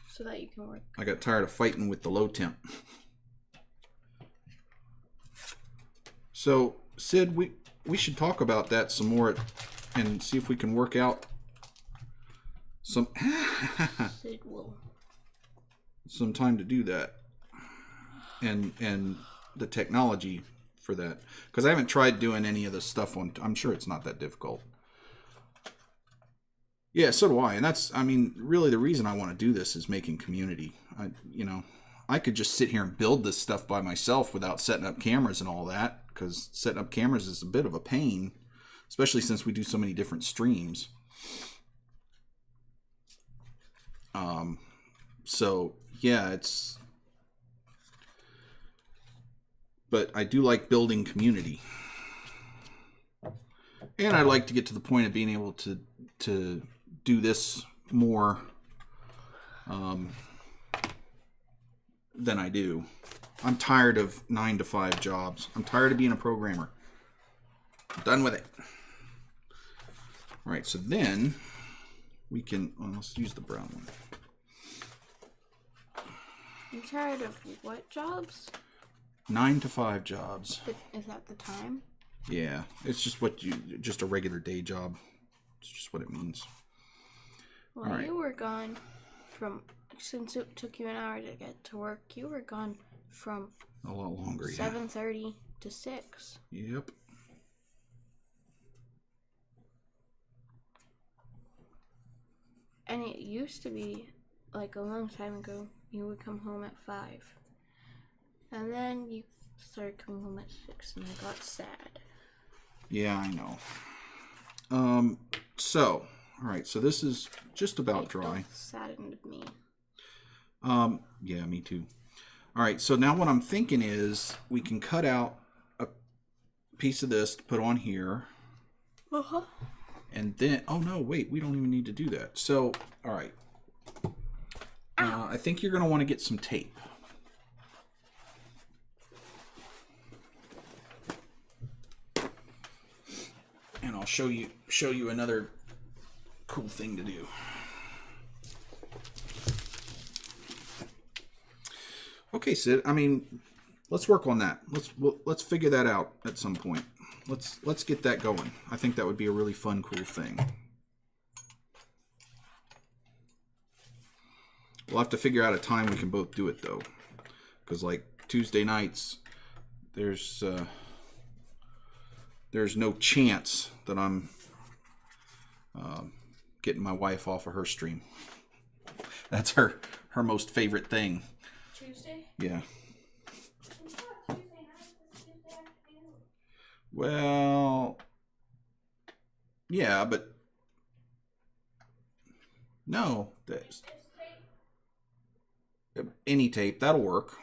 So that you can work. I got tired of fighting with the low temp. So, Sid, we should talk about that some more and see if we can work out some some time to do that, and the technology for that, because I haven't tried doing any of this stuff on. I'm sure it's not that difficult. Yeah, so do I, and that's, I mean, really the reason I want to do this is making community. I could just sit here and build this stuff by myself without setting up cameras and all that, because setting up cameras is a bit of a pain, especially since we do so many different streams. So yeah, but I do like building community, and I'd like to get to the point of being able to do this more than I do. I'm tired of 9-to-5 jobs. I'm tired of being a programmer. I'm done with it. All right, so then we can, let's use the brown one. You're tired of what jobs? 9-to-5 jobs. Is that the time? Yeah, it's just just a regular day job. It's just what it means. Well, right. You were gone since it took you an hour to get to work, you were gone from a lot longer, 7:30 to 6. Yep. And it used to be, like a long time ago, you would come home at 5. And then you started coming home at 6, and I got sad. Yeah, I know. So, all right, so this is just about dry. It saddened me. Yeah, me too. All right, so now what I'm thinking is we can cut out a piece of this to put on here. Uh-huh. And then, oh no, wait, we don't even need to do that. So, all right. I think you're going to want to get some tape. And I'll show you another cool thing to do. Okay, Sid. I mean, let's work on that. Let's figure that out at some point. Let's get that going. I think that would be a really fun, cool thing. We'll have to figure out a time we can both do it though, because like Tuesday nights, there's no chance that I'm getting my wife off of her stream. That's her most favorite thing. Tuesday? Yeah. It's not Tuesday night, it's Tuesday afternoon. Well, yeah, but no, any tape that'll work.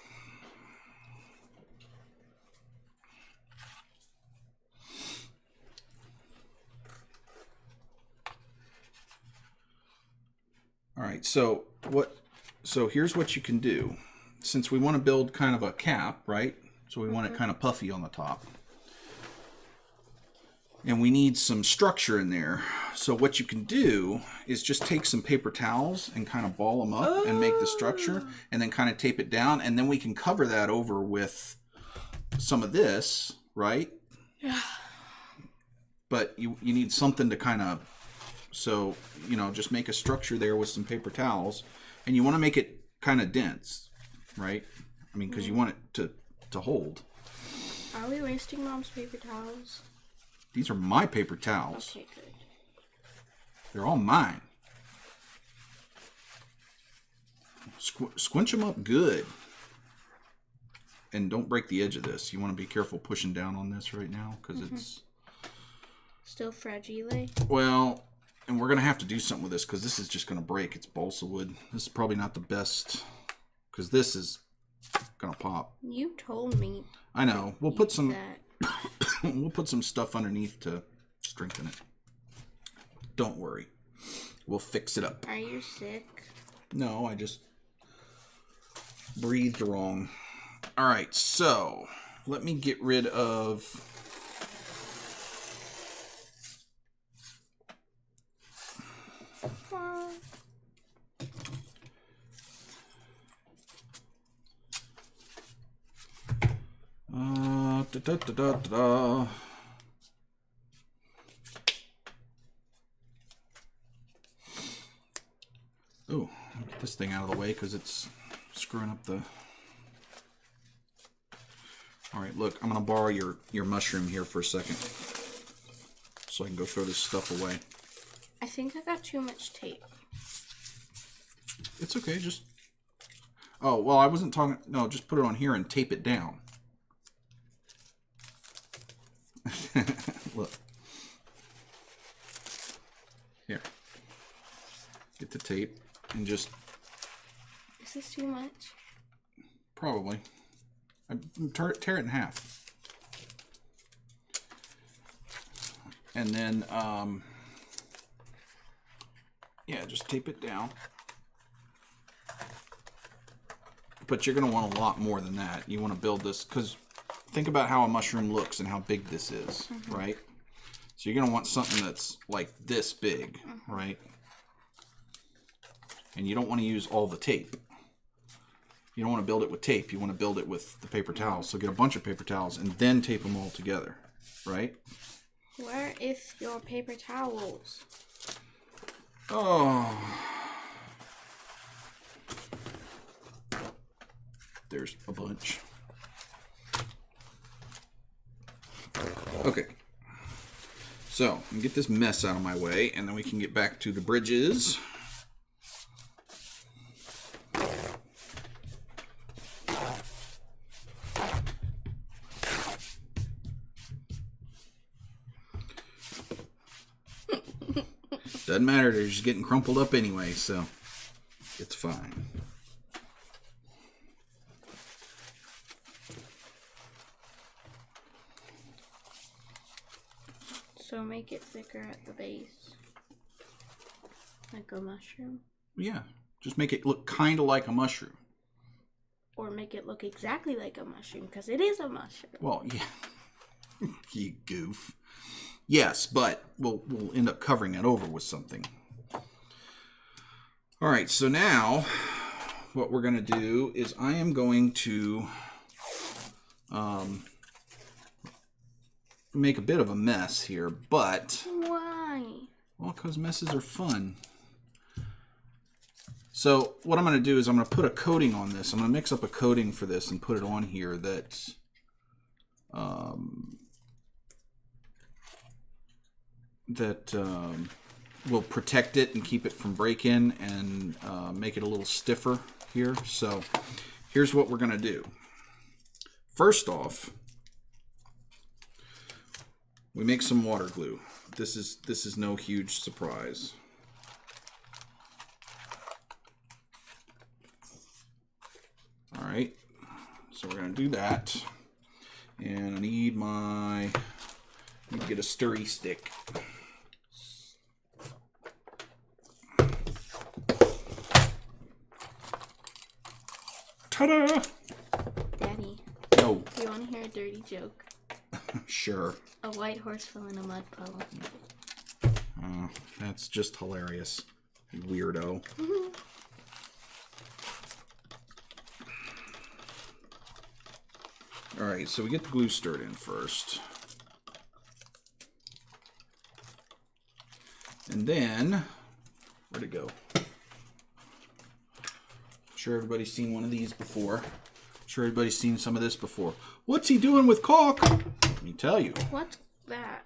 All right, so here's what you can do. Since we want to build kind of a cap, right? So we want it kind of puffy on the top. And we need some structure in there. So what you can do is just take some paper towels and kind of ball them up and make the structure, and then kind of tape it down, and then we can cover that over with some of this, right? Yeah. But you need something to kind of, so, you know, just make a structure there with some paper towels, and you want to make it kind of dense, right? I mean, because you want it to hold. Are we wasting Mom's paper towels? These are my paper towels. Okay, good. They're all mine. Squinch them up good. And don't break the edge of this. You want to be careful pushing down on this right now, because it's still fragile. Well, and we're going to have to do something with this, because this is just going to break. It's balsa wood. This is probably not the best, because this is going to pop. You told me. I know. We'll put some that. we'll put some stuff underneath to strengthen it. Don't worry. We'll fix it up. Are you sick? No, I just breathed wrong. All right, so let me get rid of Oh, get this thing out of the way because it's screwing up the... All right, look, I'm going to borrow your mushroom here for a second so I can go throw this stuff away. I think I got too much tape. It's okay, just... Oh, well, I wasn't talking... No, just put it on here and tape it down. Look. Here. Get the tape and just... Is this too much? Probably. Tear it in half. And then, yeah, just tape it down. But you're going to want a lot more than that. You want to build this, because think about how a mushroom looks and how big this is, right? So you're going to want something that's like this big, right? And you don't want to use all the tape. You don't want to build it with tape. You want to build it with the paper towels. So get a bunch of paper towels and then tape them all together, right? Where is your paper towels? Oh. There's a bunch. Okay. So, I'm get this mess out of my way, and then we can get back to the bridges. Doesn't matter, they're just getting crumpled up anyway, so it's fine. So make it thicker at the base. Like a mushroom. Yeah, just make it look kind of like a mushroom. Or make it look exactly like a mushroom, because it is a mushroom. Well, yeah. You goof. Yes, but we'll end up covering it over with something. All right, so now what we're going to do is I am going to make a bit of a mess here, but... Why? Well, because messes are fun. So what I'm going to do is I'm going to put a coating on this. I'm going to mix up a coating for this and put it on here that will protect it and keep it from break-in and make it a little stiffer here. So here's what we're going to do. First off, we make some water glue. This is no huge surprise. All right, so we're going to do that, and I need to get a stirry stick. Ta-da! Daddy. No. Do you want to hear a dirty joke? Sure. A white horse fell in a mud puddle. That's just hilarious. You weirdo. Alright, so we get the glue stirred in first. And then, where'd it go? I'm sure everybody's seen one of these before. I'm sure everybody's seen some of this before. What's he doing with caulk? Let me tell you. What's that?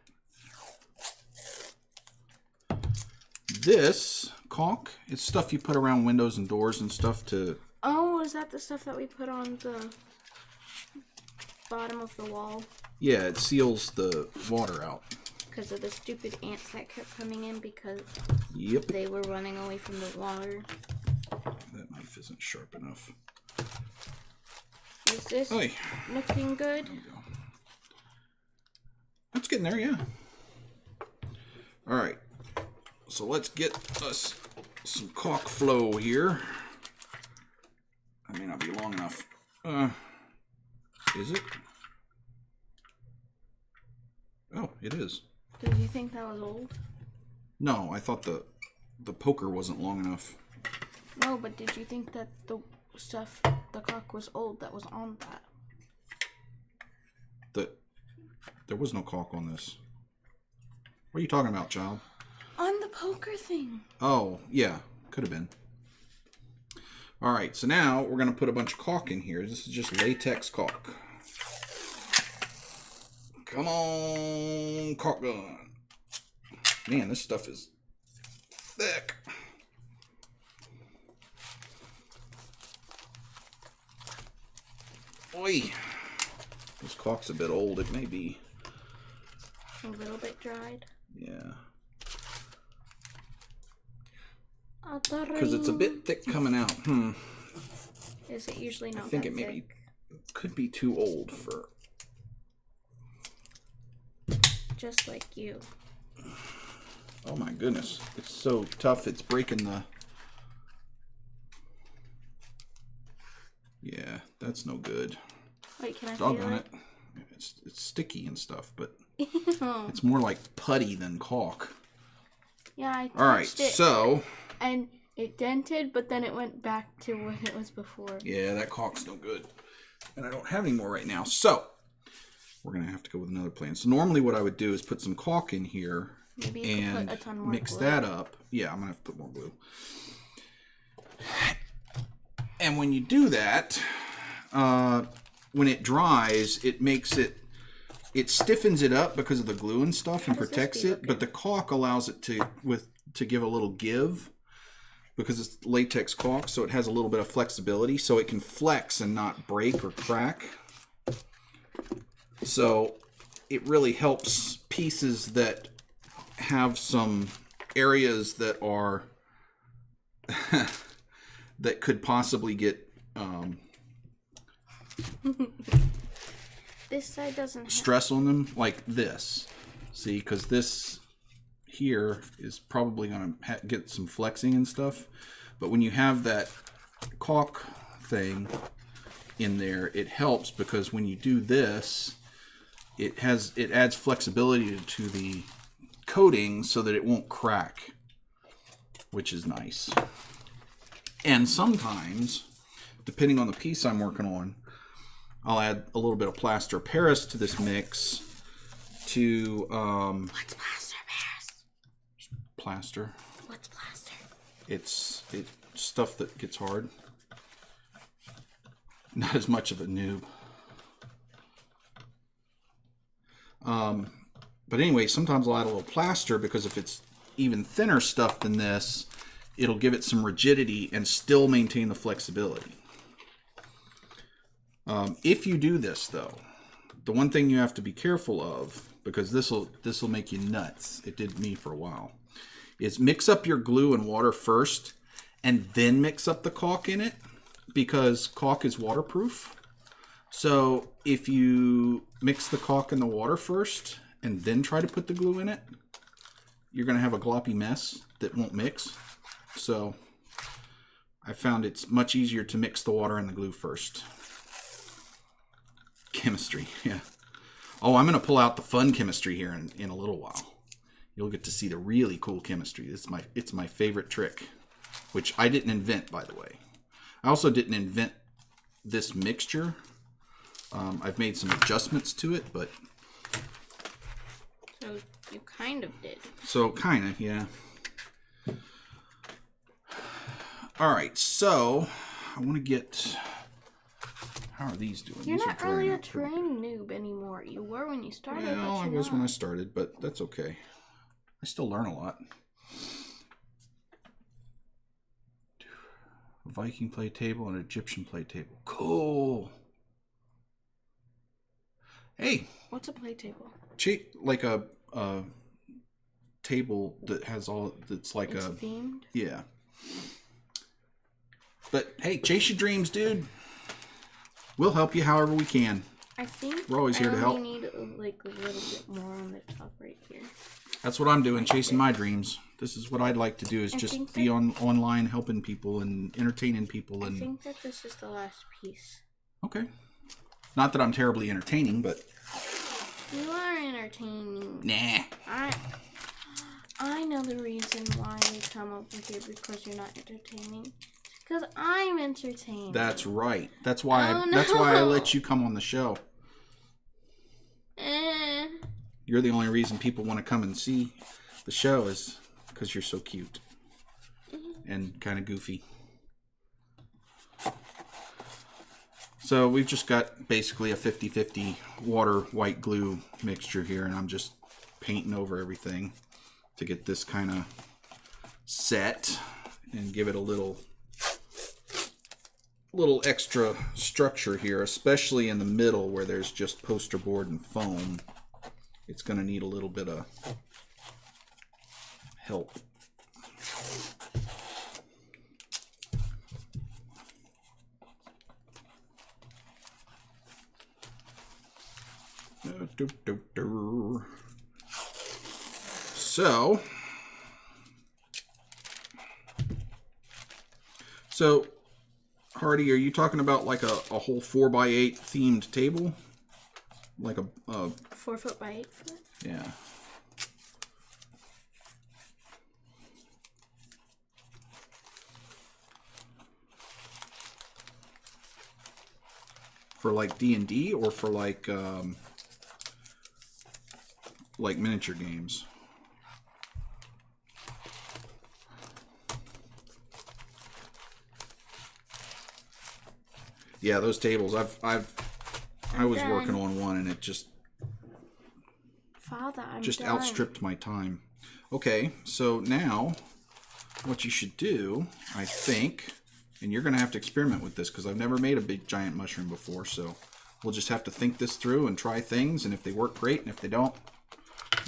This caulk, it's stuff you put around windows and doors and stuff to... Oh, is that the stuff that we put on the bottom of the wall? Yeah, it seals the water out. Because of the stupid ants that kept coming in because Yep. they were running away from the water. That knife isn't sharp enough. Is this Oy. looking good? There we go. It's getting there, yeah. Alright. So let's get us some caulk flow here. That may not be long enough. Is it? Oh, it is. Did you think that was old? No, I thought the poker wasn't long enough. No, but did you think that the stuff, the caulk was old that was on that? There was no caulk on this. What are you talking about, child? On the poker thing. Oh, yeah. Could have been. Alright, so now we're going to put a bunch of caulk in here. This is just latex caulk. Come on, caulk gun. Man, this stuff is thick. Oi. This caulk's a bit old. It may be. A little bit dried. Yeah. Oh, Because it's a bit thick coming out. Is it usually not I think that it maybe thick? could be too old for... Just like you. Oh my goodness. It's so tough. It's breaking the... Yeah, that's no good. Wait, can I feel Doggone it? It's sticky and stuff, but Ew. it's more like putty than caulk. Yeah, I touched Alright, it. so... And it dented, but then it went back to what it was before. Yeah, that caulk's no good. And I don't have any more right now. So, we're going to have to go with another plan. So normally what I would do is put some caulk in here. Maybe you could and put a ton more mix glue. that up. Yeah, I'm going to have to put more glue. And when you do that, when it dries, it makes it... It stiffens it up because of the glue and stuff and protects it. But the caulk allows it to give a little give. Because it's latex caulk, so it has a little bit of flexibility, so it can flex and not break or crack. So it really helps pieces that have some areas that are that could possibly get This side doesn't have... stress on them, like this. See, because this here is probably going to get some flexing and stuff, but when you have that caulk thing in there, it helps because when you do this, it adds flexibility to the coating so that it won't crack, which is nice. And sometimes depending on the piece I'm working on, I'll add a little bit of plaster of Paris to this mix to... What's plaster of Paris? Plaster. What's plaster? It's stuff that gets hard. Not as much of a noob. But anyway, sometimes I'll add a little plaster because if it's even thinner stuff than this, it'll give it some rigidity and still maintain the flexibility. If you do this though, the one thing you have to be careful of, because this will make you nuts, it did me for a while, is mix up your glue and water first and then mix up the caulk in it, because caulk is waterproof. So if you mix the caulk and the water first and then try to put the glue in it, you're going to have a gloppy mess that won't mix. So I found it's much easier to mix the water and the glue first. Chemistry, yeah. Oh, I'm going to pull out the fun chemistry here in a little while. You'll get to see the really cool chemistry. It's my favorite trick, which I didn't invent, by the way. I also didn't invent this mixture. I've made some adjustments to it, but... So you kind of did. So kind of, yeah. Alright, so I want to get... How are these doing? You're These not are really a drying out terrain noob anymore. You were when you started, pretty- Well, but I you're was not. when I started, but that's okay. I still learn a lot. A Viking play table and an Egyptian play table. Cool. Hey, What's a play table? like a table that has all, that's like It's a, themed? yeah. But hey, chase your dreams, dude. We'll help you however we can. I think We're always here to help. I only need like a little bit more on the top right here. That's what I'm doing, chasing my dreams. This is what I'd like to do, is just be online helping people and entertaining people. And I think that this is the last piece. okay. Not that I'm terribly entertaining, but You are entertaining. nah. I know the reason why we come over here because you're not entertaining. Because I'm entertaining. That's right. That's why Oh, that's why I no. let you come on the show. Eh. You're the only reason people want to come and see the show, is because you're so cute and kind of goofy. So we've just got basically a 50-50 water white glue mixture here, and I'm just painting over everything to get this kind of set and give it a little extra structure here, especially in the middle where there's just poster board and foam. It's going to need a little bit of help. So, Hardy, are you talking about like a whole 4x8 themed table? Like a 4 foot by 8 foot? yeah. For like D&D or for like miniature games? Yeah, those tables. I was working on one and it just Father, I'm done. outstripped my time. Okay, so now what you should do, I think, and you're going to have to experiment with this because I've never made a big giant mushroom before, so we'll just have to think this through and try things, and if they work, great, and if they don't,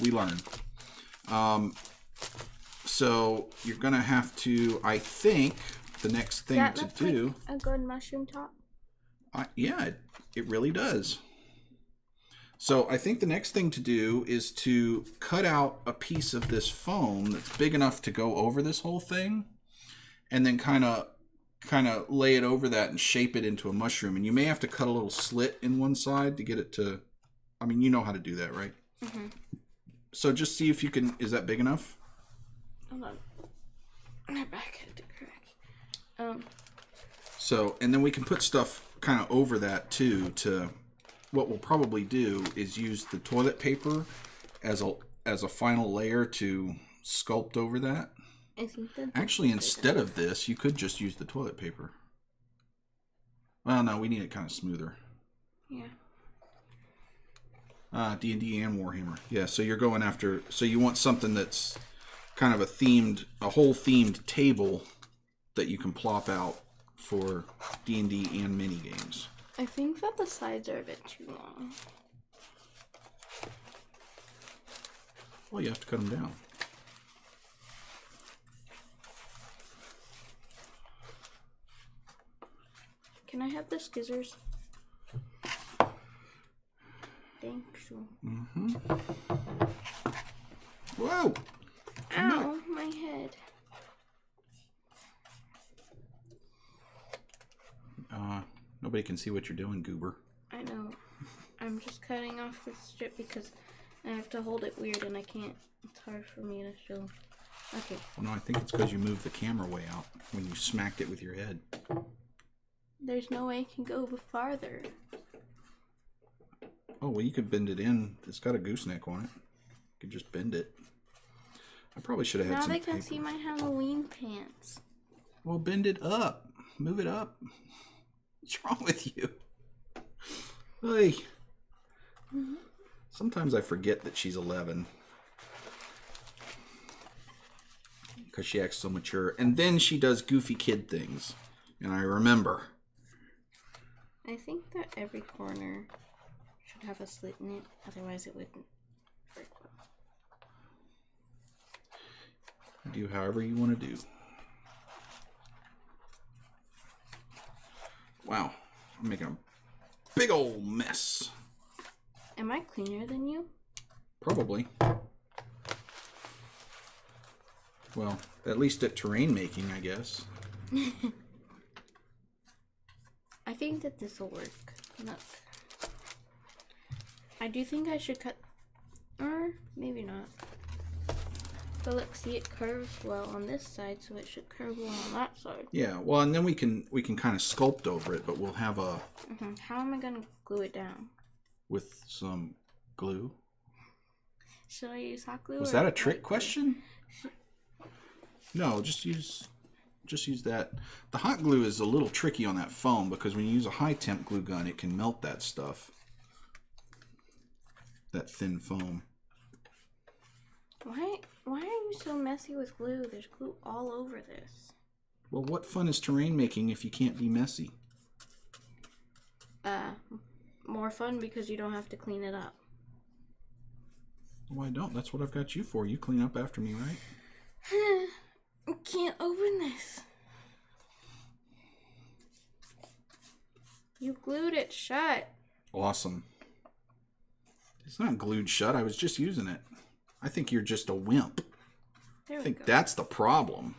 we learn. So you're going to have to, I think, the next thing Does to that look do... like a good mushroom top? Yeah, it really does. So I think the next thing to do is to cut out a piece of this foam that's big enough to go over this whole thing, and then kind of lay it over that and shape it into a mushroom. And you may have to cut a little slit in one side to get it to, I mean, you know how to do that, right? Mm-hmm. So just see if you can, is that big enough? Hold on. My back had to crack. So, and then we can put stuff kind of over that too. To what we'll probably do is use the toilet paper as a final layer to sculpt over that. I think that Actually, instead of this, you could just use the toilet paper. Well, no, we need it kind of smoother. Yeah. D&D and Warhammer. Yeah, so you're going after... So you want something that's kind of a whole themed table that you can plop out for D&D and mini games. I think that the sides are a bit too long. Well, you have to cut them down. Can I have the scissors? Thanks. Mm-hmm. Whoa! Ow, my head. Nobody can see what you're doing, Goober. I know. I'm just cutting off the strip because I have to hold it weird and I can't. It's hard for me to show. Okay. Well, no, I think it's because you moved the camera way out when you smacked it with your head. There's no way I can go farther. Oh, well, you could bend it in. It's got a gooseneck on it. You could just bend it. I probably should have had now some they can paper. see my Halloween pants. Well, bend it up. Move it up. What's wrong with you? Hey. Sometimes I forget that she's 11. Because she acts so mature. And then she does goofy kid things. And I remember. I think that every corner should have a slit in it. Otherwise it wouldn't work well. Do however you want to do. Wow. I'm making a big old mess. Am I cleaner than you? Probably. Well, at least at terrain making, I guess. I think that this will work. Look. I do think I should cut, or maybe not. But look, see, it curves well on this side, so it should curve well on that side. Yeah, well, and then we can kind of sculpt over it, but we'll have a... How am I going to glue it down? With some glue. Should I use hot glue? Was or that a trick white question? No, just use that. The hot glue is a little tricky on that foam because when you use a high temp glue gun, it can melt that stuff. That thin foam. Why are you so messy with glue? There's glue all over this. Well, what fun is terrain making if you can't be messy? More fun because you don't have to clean it up. Well, I don't. That's what I've got you for. You clean up after me, right? I can't open this. You glued it shut. Awesome. It's not glued shut. I was just using it. I think you're just a wimp. There I we think go. that's the problem.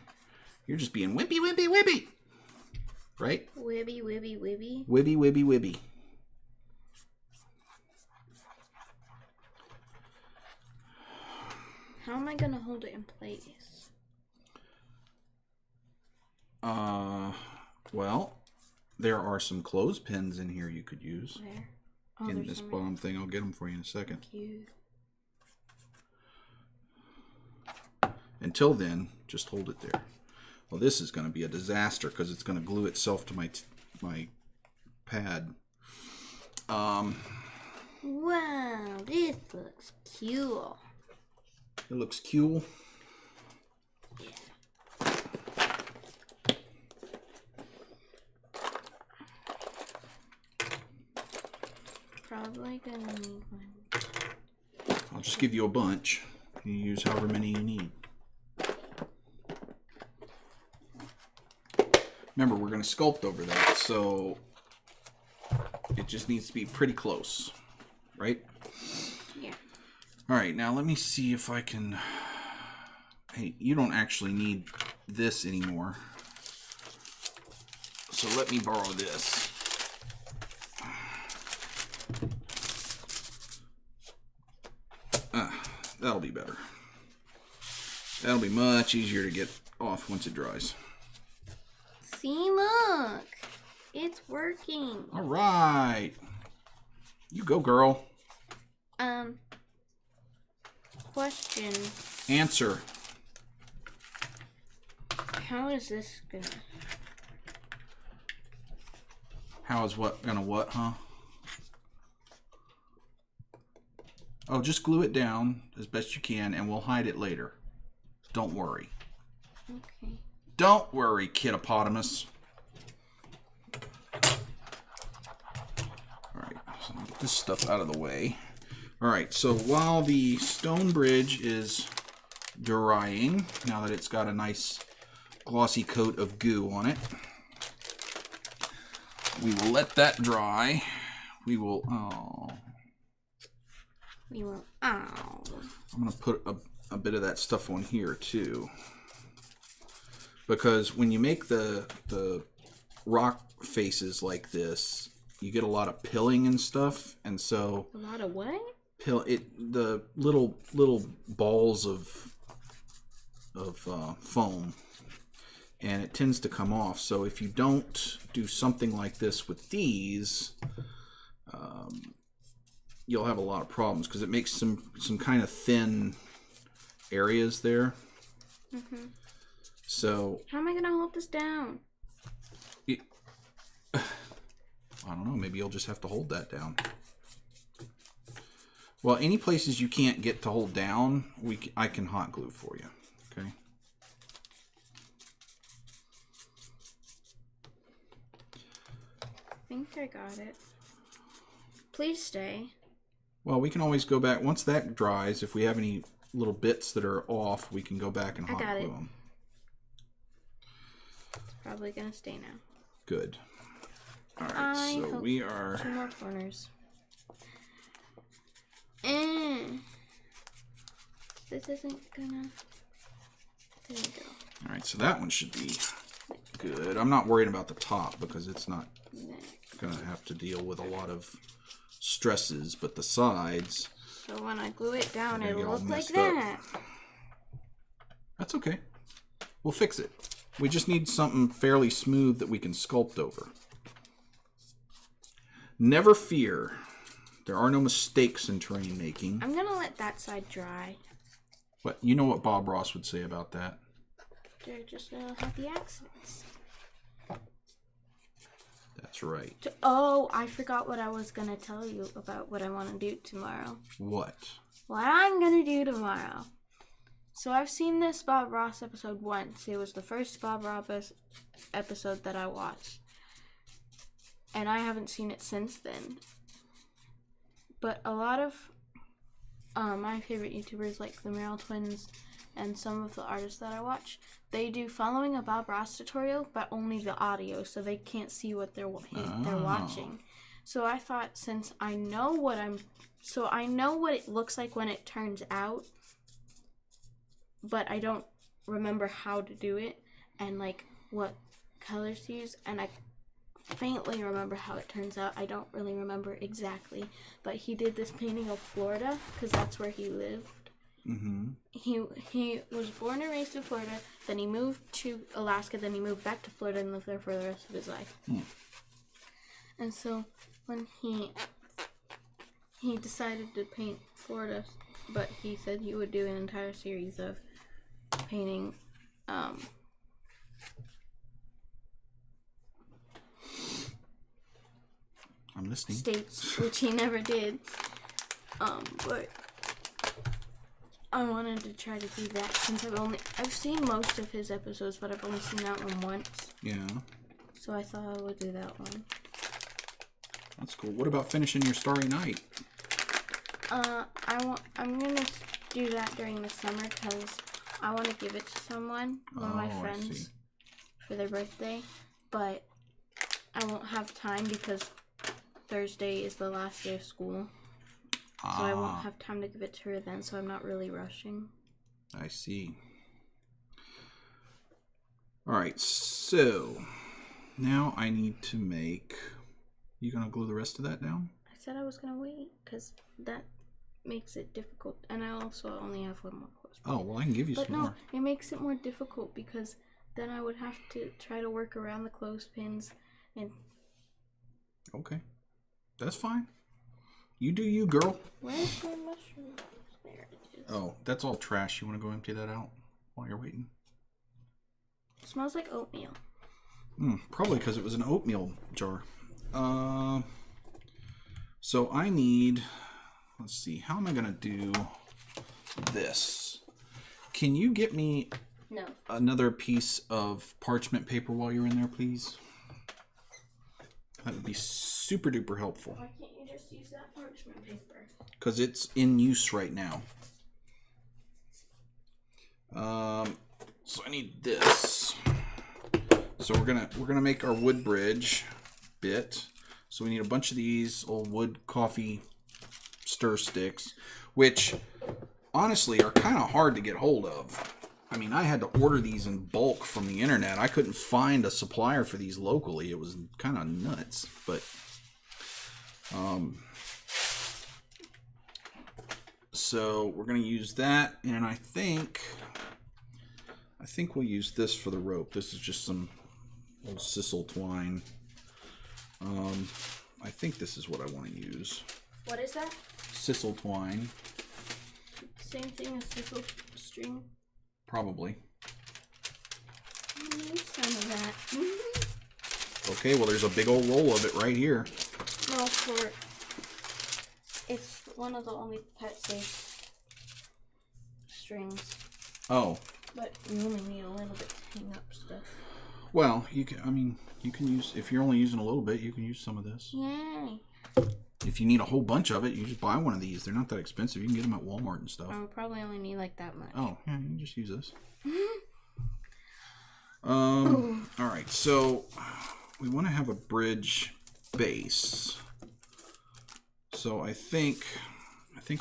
You're just being wimpy, wimpy, wimpy. Right? Wibby, wibby, wibby. Wibby, wibby, wibby. How am I going to hold it in place? Well, there are some clothespins in here you could use. Where? Oh, In there's this some bottom thing. I'll get them for you in a second. Thank you. Until then, just hold it there. Well, this is going to be a disaster because it's going to glue itself to my pad. Wow, this looks cool. It looks cool. Probably gonna need one. I'll just give you a bunch. You use however many you need. Remember, we're going to sculpt over that, so it just needs to be pretty close, right? Yeah. All right, now let me see if I can... Hey, you don't actually need this anymore. So let me borrow this. That'll be better. That'll be much easier to get off once it dries. See, look. It's working. All right. You go, girl. Question. Answer. How is this gonna... How is what gonna what, huh? Oh, just glue it down as best you can, and we'll hide it later. Don't worry. Okay. Don't worry, kiddopotamus. All right, so get this stuff out of the way. All right, so while the stone bridge is drying, now that it's got a nice glossy coat of goo on it, we will let that dry. We will, I'm going to put a bit of that stuff on here too. Because when you make the rock faces like this, you get a lot of pilling and stuff, and so a lot of what? The little balls of foam, and it tends to come off. So if you don't do something like this with these, you'll have a lot of problems because it makes some kind of thin areas there. Mm-hmm. So how am I gonna hold this down? I don't know. Maybe you'll just have to hold that down. Well, any places you can't get to hold down, I can hot glue for you. Okay. I think I got it. Please stay. Well, we can always go back once that dries. If we have any little bits that are off, we can go back and hot glue them. It's probably gonna stay now. Good. All right, so we are 2 more corners. This isn't gonna. There we go. All right, so that one should be good. I'm not worried about the top because it's not gonna have to deal with a lot of stresses, but the sides. So when I glue it down, it'll look like up. that. That's okay. We'll fix it. We just need something fairly smooth that we can sculpt over. Never fear. There are no mistakes in terrain making. I'm gonna let that side dry. What? You know what Bob Ross would say about that? They're just little happy accidents. That's right. Oh, I forgot what I was gonna tell you about what I want to do tomorrow. What? What I'm gonna do tomorrow. So I've seen this Bob Ross episode once. It was the first Bob Ross episode that I watched. And I haven't seen it since then. But a lot of my favorite YouTubers, like the Merrill Twins and some of the artists that I watch, they do following a Bob Ross tutorial, but only the audio, so they can't see what they're watching. So I thought, since I know what I know what it looks like when it turns out, but I don't remember how to do it and like what colors to use, and I faintly remember how it turns out. I don't really remember exactly, but he did this painting of Florida because that's where he lived. Mm-hmm. He was born and raised in Florida, then he moved to Alaska, then he moved back to Florida and lived there for the rest of his life. And so when he decided to paint Florida, but he said he would do an entire series of painting I'm listening. States, which he never did. But I wanted to try to do that since I've seen most of his episodes, but I've only seen that one once. Yeah. So I thought I would do that one. That's cool. What about finishing your Starry Night? I'm gonna do that during the summer because I want to give it to someone, one of my friends, for their birthday. But I won't have time because Thursday is the last day of school. So I won't have time to give it to her then, so I'm not really rushing. I see. Alright, so now I need to make... You gonna glue the rest of that down? I said I was gonna wait, because that makes it difficult. And I also only have one more clothespin. Oh, well I can give you some more. But no, it makes it more difficult because then I would have to try to work around the clothespins and Okay. That's fine. You do you, girl. Where's my mushroom? There it is. Oh, that's all trash. You want to go empty that out while you're waiting? It smells like oatmeal. Probably because it was an oatmeal jar. So I need... Let's see. How am I going to do this? Can you get me another piece of parchment paper while you're in there, please? That would be super duper helpful. Why can't you just use that parchment paper? Because it's in use right now. So I need this. So we're gonna make our wood bridge bit. So we need a bunch of these old wood coffee stir sticks, which honestly are kind of hard to get hold of. I mean, I had to order these in bulk from the internet. I couldn't find a supplier for these locally. It was kind of nuts, but so we're gonna use that, and I think we'll use this for the rope. This is just some old sisal twine. I think this is what I want to use. What is that? Sisal twine. Same thing as sisal string. Probably. I need some of that. Okay, well there's a big old roll of it right here. No, it's one of the only pet safe strings. Oh. But you only need a little bit to hang up stuff. Well, you can use, if you're only using a little bit, you can use some of this. Yay. If you need a whole bunch of it, you just buy one of these. They're not that expensive. You can get them at Walmart and stuff. I would probably only need like that much. Oh, yeah, you can just use this. Alright, so we want to have a bridge base. So I think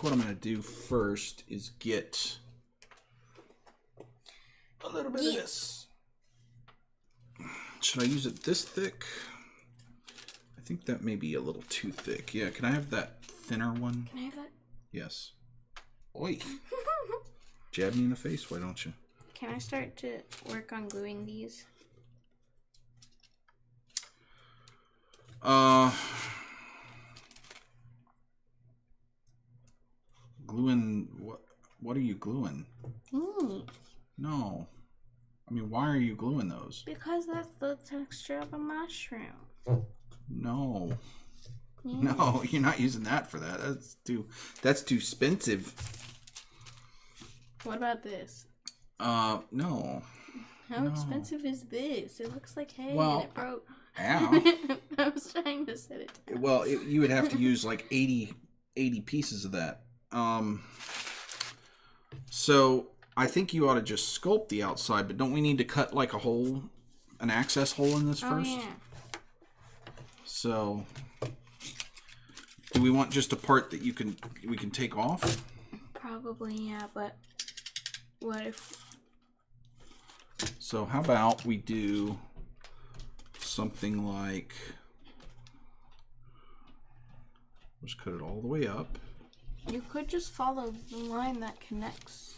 what I'm going to do first is get a little bit of this. Should I use it this thick? I think that may be a little too thick. Yeah, can I have that thinner one? Can I have that? Yes. Oi. Jab me in the face, why don't you? Can I start to work on gluing these? Gluing what are you gluing? No. I mean, why are you gluing those? Because that's the texture of a mushroom. No. Yeah. No, you're not using that for that. That's too expensive. What about this? No. How expensive is this? It looks like hay Well, and it broke. Ow. I was trying to set it down. Well, you would have to use like 80 pieces of that. So I think you ought to just sculpt the outside, but don't we need to cut like an access hole in this first? Yeah. So do we want just a part that we can take off? Probably, yeah, but what if... So how about we do something like, just cut it all the way up. You could just follow the line that connects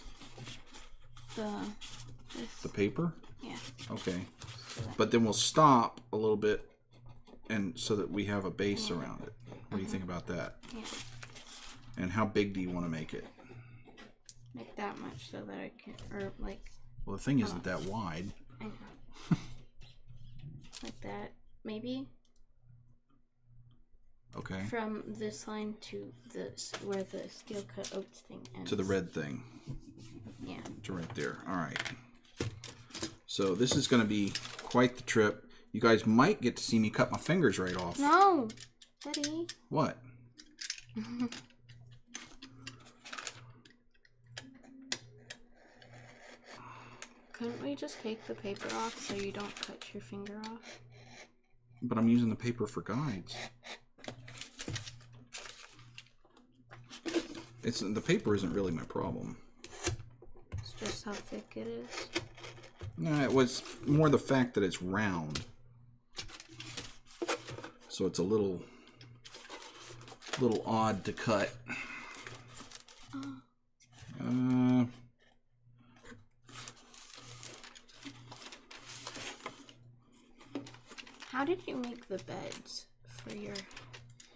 the paper? Yeah. Okay. But then we'll stop a little bit and so that we have a base around it. What do you think about that? Yeah. And how big do you want to make it? Like that much so that I can, or like... Well, the thing isn't that wide. I know. Like that, maybe? Okay. From this line to this, where the steel cut oats thing ends. To the red thing. Yeah. To right there. All right. So this is going to be quite the trip. You guys might get to see me cut my fingers right off. No! Daddy. What? Couldn't we just take the paper off so you don't cut your finger off? But I'm using the paper for guides. The paper isn't really my problem. It's just how thick it is. No, it was more the fact that it's round. So it's a little odd to cut. How did you make the beds for your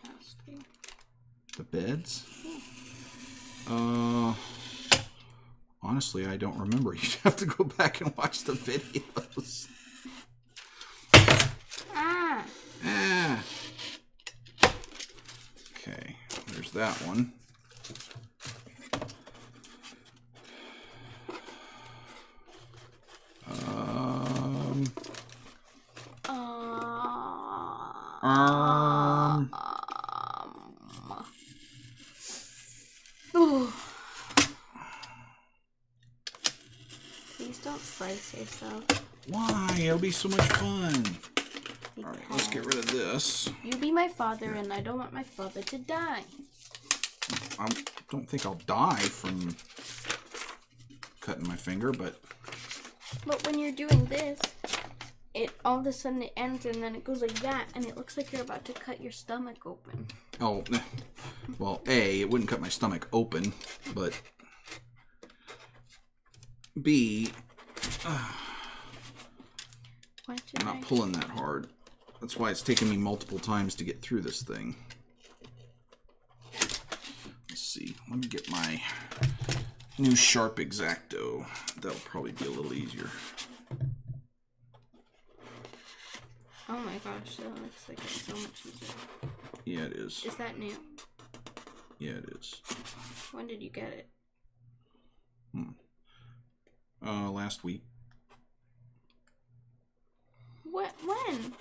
asking. The beds? Yeah. Honestly, I don't remember. You'd have to go back and watch the videos. Ah. Okay, there's that one. Please don't slice yourself. Why? It'll be so much fun. Alright, let's get rid of this. You be my father, and I don't want my father to die. I don't think I'll die from cutting my finger, but... But when you're doing this, it all of a sudden it ends, and then it goes like that, and it looks like you're about to cut your stomach open. Oh, well, A, it wouldn't cut my stomach open, but... B, I'm not pulling that hard. That's why it's taken me multiple times to get through this thing. Let's see. Let me get my new Sharp X-Acto. That'll probably be a little easier. Oh my gosh, that looks like it's so much easier. Yeah, it is. Is that new? Yeah, it is. When did you get it? Last week. What? When?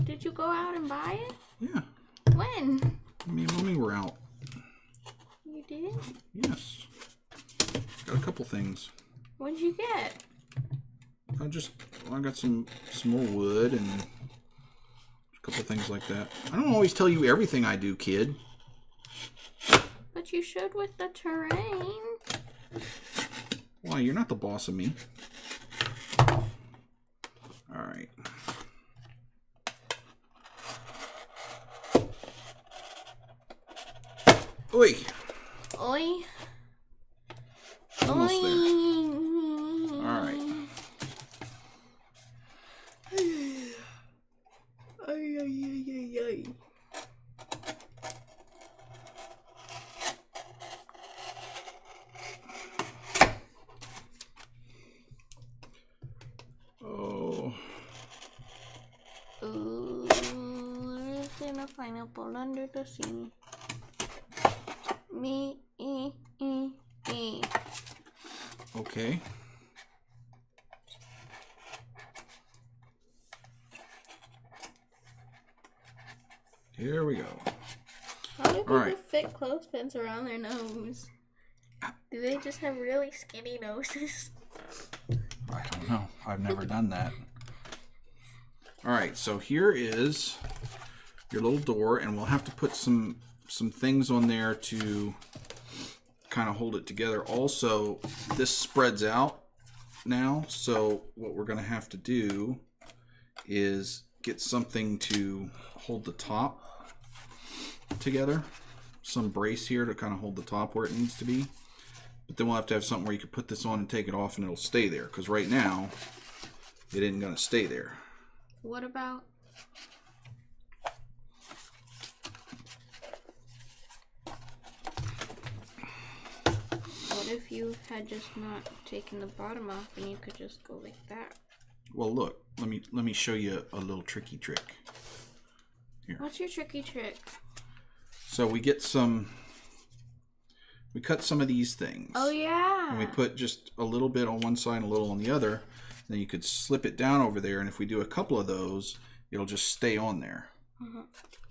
Did you go out and buy it? Yeah. When? Me and Mommy were out. You did? Yes. Got a couple things. What'd you get? I got some more wood and a couple things like that. I don't always tell you everything I do, kid. But you should with the terrain. Why? You're not the boss of me. Alright. Oi! Oi. Almost Oi. there. Alright. Ay, ay, ay, ay, ay. Oh. Ooh, there's in a pineapple under the sea. Me, e. Okay. Here we go. How do people Alright. fit clothespins around their nose? Do they just have really skinny noses? I don't know. I've never done that. Alright, so here is your little door, and we'll have to put some things on there to kind of hold it together. Also, this spreads out now, so what we're going to have to do is get something to hold the top together. Some brace here to kind of hold the top where it needs to be. But then we'll have to have something where you can put this on and take it off and it'll stay there. Because right now, it isn't going to stay there. What about... What if you had just not taken the bottom off and you could just go like that? Well, look. Let me show you a little tricky trick. Here. What's your tricky trick? So we cut some of these things. Oh yeah. And we put just a little bit on one side and a little on the other. Then you could slip it down over there, and if we do a couple of those, it'll just stay on there.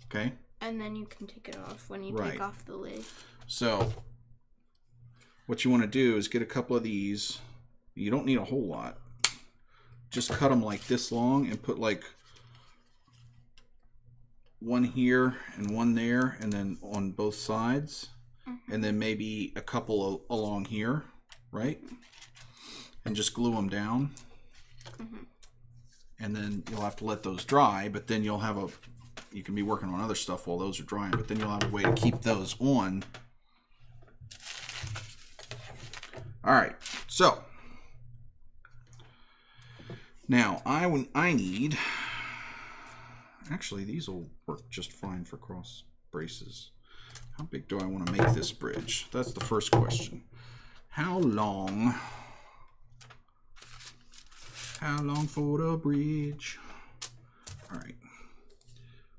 Okay? And then you can take it off when you Right. take off the lid. So what you want to do is get a couple of these. You don't need a whole lot. Just cut them like this long and put like one here and one there, and then on both sides. And then maybe a couple along here, right? And just glue them down. And then you'll have to let those dry, but then you'll have you can be working on other stuff while those are drying, but then you'll have a way to keep those on. All right, so now I need Actually, these will work just fine for cross braces. How big do I want to make this bridge? That's the first question. How long for the bridge? All right.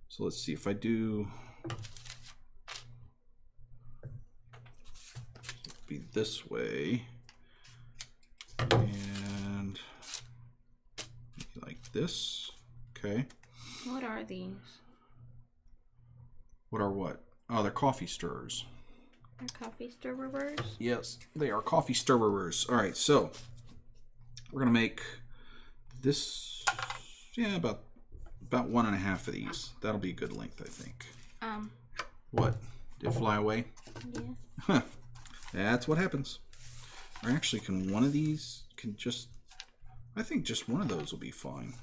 So let's see if I do be this way and like this. Okay. What are these? What are what? Oh, they're coffee stirrers. Are coffee stirrers? Yes, they are coffee stirrers. All right, so we're gonna make this. Yeah, about 1.5 of these. That'll be a good length, I think. What? Did it fly away? Yeah. That's what happens. Or actually, can one of these I think just one of those will be fine.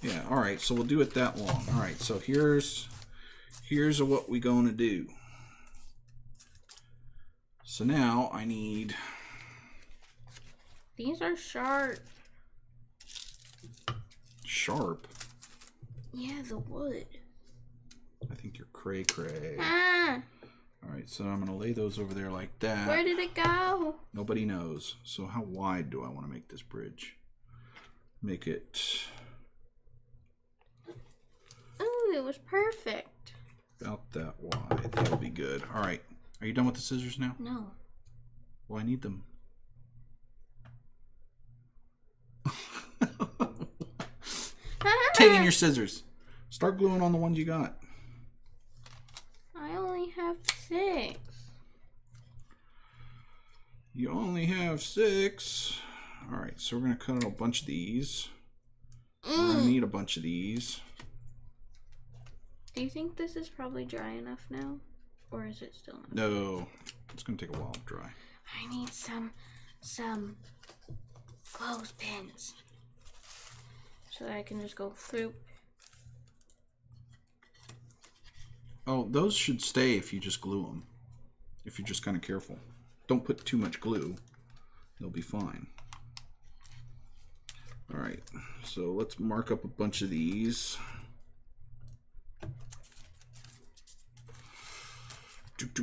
Yeah. All right. So we'll do it that long. All right. So here's what we're gonna do. So now I need. These are sharp. Sharp? Yeah, the wood. I think you're cray-cray. Ah! Alright, so I'm going to lay those over there like that. Where did it go? Nobody knows. So how wide do I want to make this bridge? Make it... Ooh, it was perfect. about that wide. That'll be good. Alright, are you done with the scissors now? No. Well, I need them. Taking your scissors. Start gluing on the ones you got. I only have 6. You only have 6. Alright, so we're going to cut out a bunch of these. We're going to need a bunch of these. Do you think this is probably dry enough now? Or is it still not? No, it's going to take a while to dry. I need some clothespins. So that I can just go through. Oh, those should stay if you just glue them. If you're just kind of careful. Don't put too much glue. They'll be fine. Alright, so let's mark up a bunch of these. There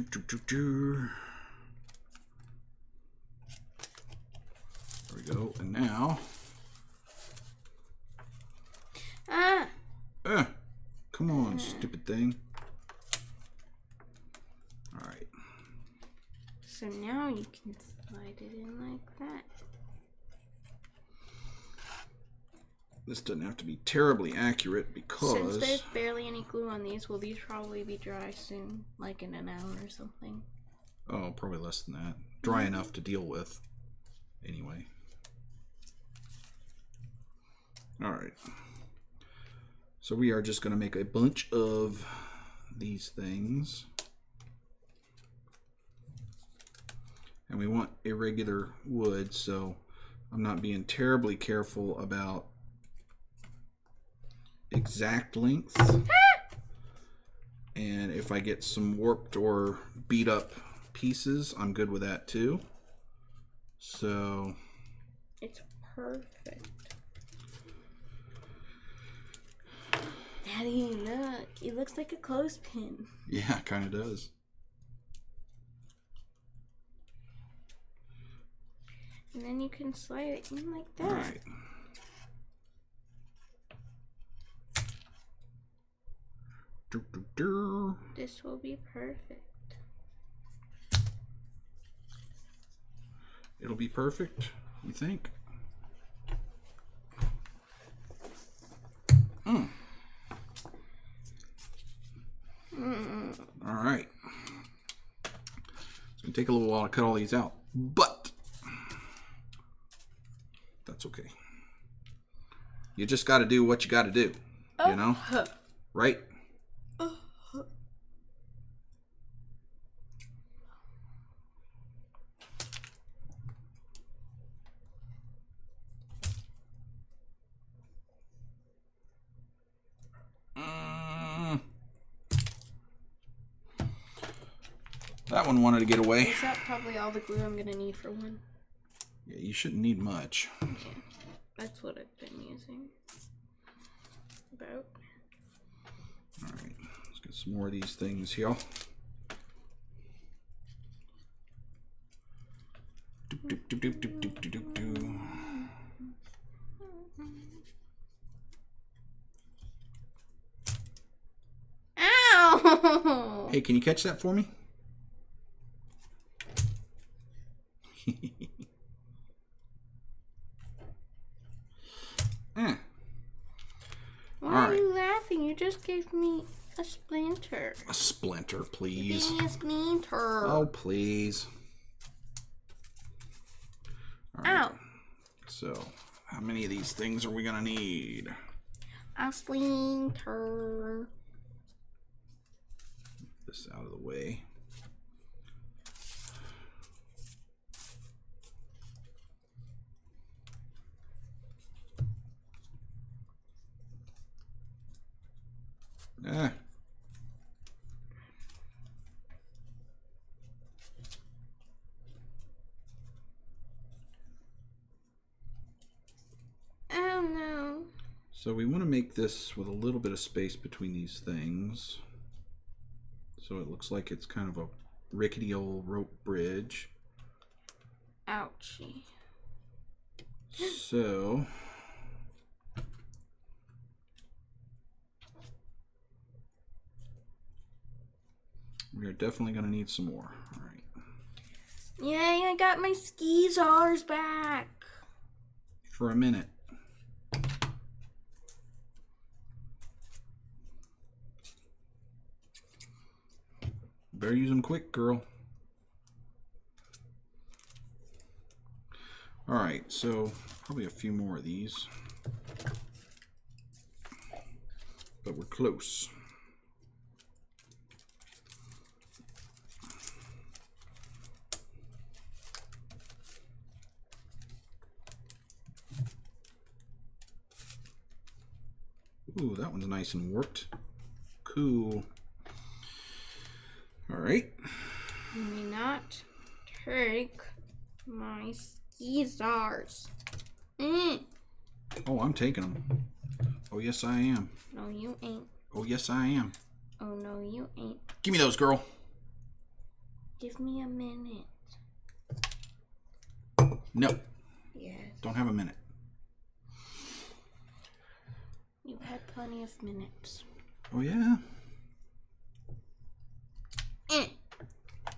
we go. And now... Ah! Come on, stupid thing. Alright. So now you can slide it in like that. This doesn't have to be terribly accurate because... Since there's barely any glue on these, will these probably be dry soon? Like in an hour or something? Oh, probably less than that. Dry enough to deal with. Anyway. Alright. So we are just going to make a bunch of these things. And we want irregular wood, so I'm not being terribly careful about exact lengths. And if I get some warped or beat up pieces, I'm good with that too. So it's perfect. Daddy, look. It looks like a clothespin. yeah, it kind of does. And then you can slide it in like that. All right. This will be perfect. It'll be perfect, you think? All right. It's going to take a little while to cut all these out, but that's okay. You just got to do what you got to do, you know? Right? That one wanted to get away. Is that probably all the glue I'm going to need for one? Yeah, you shouldn't need much. Okay. That's what I've been using. About. some more of these things here. Doop, doop, doop, doop, doop, doop, doop, doop. Ow! Hey, can you catch that for me? Why are you laughing? You just gave me a splinter. A splinter, please. Give me a splinter. Oh, please. All right. Ow. So, how many of these things are we going to need? A splinter. This out of the way. Ah. Oh no. So we want to make this with a little bit of space between these things. So it looks like it's kind of a rickety old rope bridge. Ouchie. So we are definitely going to need some more. All right. Yay, I got my ski-zars back. For a minute. Better use them quick, girl. All right, so probably a few more of these. But we're close. Ooh, that one's nice and warped. Cool. All right. Let me not take my ski-zars. Oh, I'm taking them. Oh, yes, I am. No, you ain't. Oh, yes, I am. Oh, no, you ain't. Give me those, girl. Give me a minute. No. Yes. Don't have a minute. You had plenty of minutes. Oh, yeah?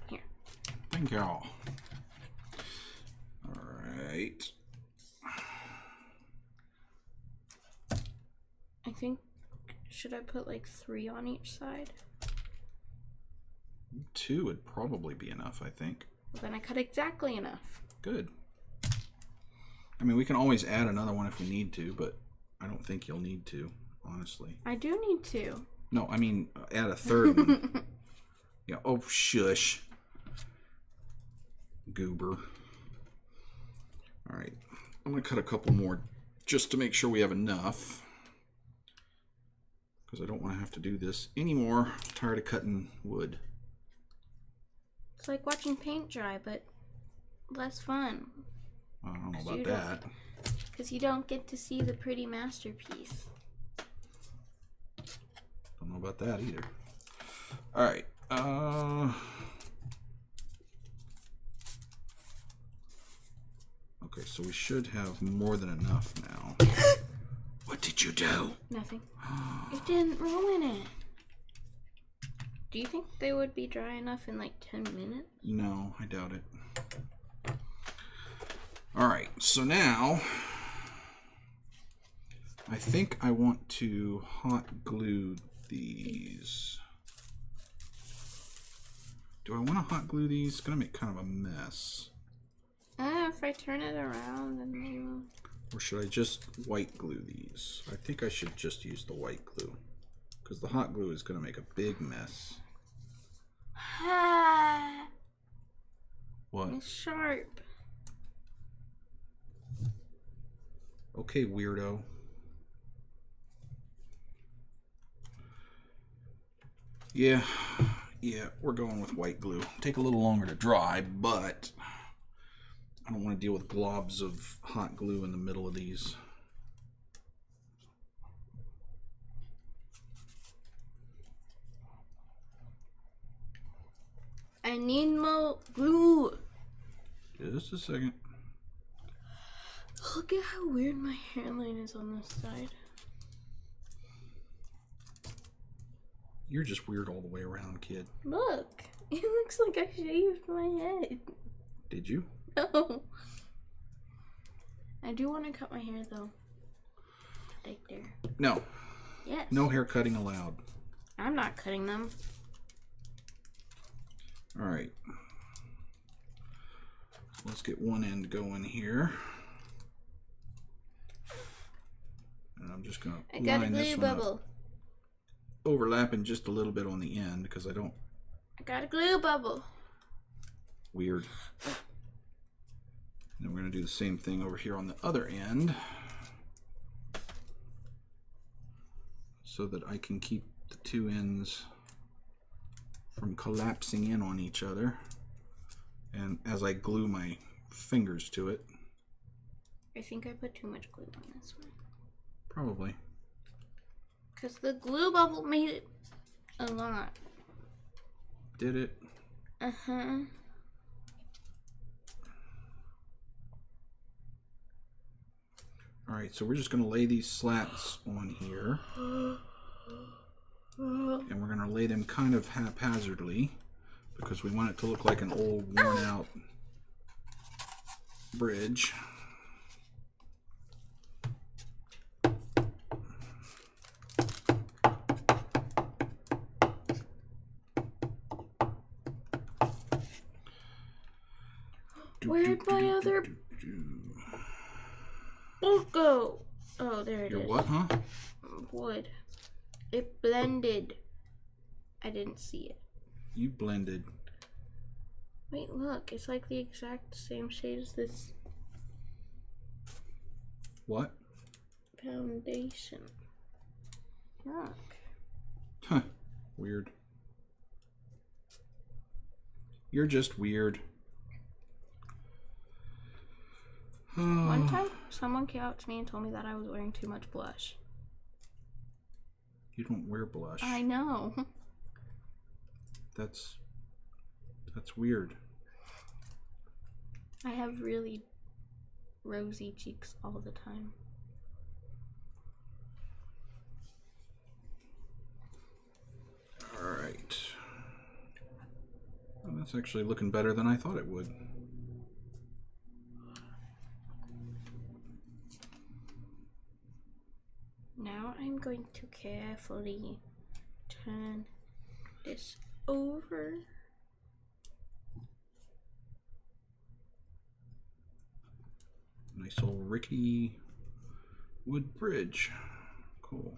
Here. Thank y'all. All right. I think, should I put like 3 on each side? 2 would probably be enough, I think. Well, then I cut exactly enough. Good. I mean, we can always add another one if we need to, but I don't think you'll need to, honestly. I do need to. No, I mean, add a third one. Yeah, oh, shush. Goober. All right, I'm going to cut a couple more just to make sure we have enough. Because I don't want to have to do this anymore. I'm tired of cutting wood. It's like watching paint dry, but less fun. I don't know about that. Because you don't get to see the pretty masterpiece. Don't know about that either. All right. Okay, so we should have more than enough now. What did you do? Nothing. It didn't ruin it. Do you think they would be dry enough in like 10 minutes? No, I doubt it. All right, so now I think I want to hot glue these. Do I want to hot glue these? It's gonna make kind of a mess. If I turn it around and then... Or should I just white glue these? I think I should just use the white glue because the hot glue is gonna make a big mess. What? It's sharp. Okay, weirdo. Yeah, we're going with white glue. Take a little longer to dry, but I don't want to deal with globs of hot glue in the middle of these. I need more glue. Just a second. Look at how weird my hairline is on this side. You're just weird all the way around, kid. Look, it looks like I shaved my head. Did you? No. I do want to cut my hair though. Right there. No. Yes. No hair cutting allowed. I'm not cutting them. All right. Let's get one end going here. And I'm just going to line this one up, overlapping just a little bit on the end because I got a glue bubble. Weird. Then we're going to do the same thing over here on the other end so that I can keep the two ends from collapsing in on each other. And as I glue my fingers to it. I think I put too much glue on this one. Probably. Because the glue bubble made it a lot. Did it? Uh-huh. Alright, so we're just going to lay these slats on here. And we're going to lay them kind of haphazardly because we want it to look like an old worn out bridge. Where'd my other book go? Oh, there it is. Your what, huh? Wood. It blended. I didn't see it. You blended. Wait, look. It's like the exact same shade as this What? foundation. Look. Huh. Weird. You're just weird. One time, someone came up to me and told me that I was wearing too much blush. You don't wear blush. I know. That's weird. I have really rosy cheeks all the time. All right. Well, that's actually looking better than I thought it would. Now I'm going to carefully turn this over. Nice old rickety wood bridge. Cool.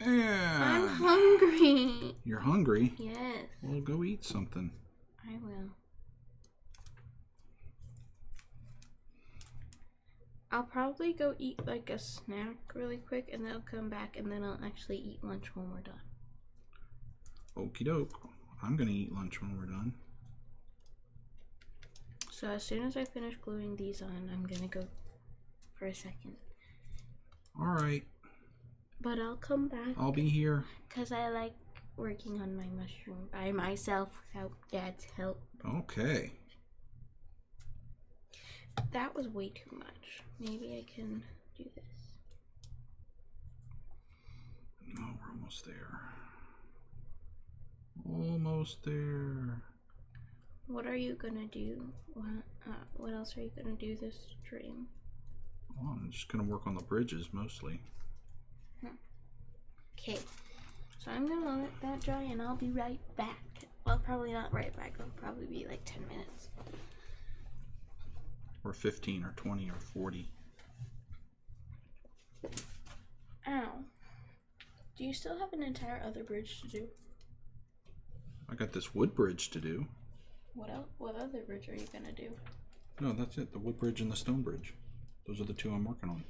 I'm hungry. You're hungry? Yes. Well, go eat something. I will. I'll probably go eat like a snack really quick and then I'll come back and then I'll actually eat lunch when we're done. Okie doke. I'm gonna eat lunch when we're done. So as soon as I finish gluing these on, I'm gonna go for a second. Alright. But I'll come back. I'll be here. Because I like working on my mushroom by myself without Dad's help. Okay. That was way too much. Maybe I can do this. No, we're almost there. Almost there. What are you gonna do? What else are you gonna do this stream? Well, I'm just gonna work on the bridges mostly. Okay, so I'm gonna let that dry and I'll be right back. Well, probably not right back. It'll probably be like 10 minutes. Or 15 or 20 or 40. Ow. Do you still have an entire other bridge to do? I got this wood bridge to do. What else? What other bridge are you gonna do? No, that's it. The wood bridge and the stone bridge. Those are the two I'm working on.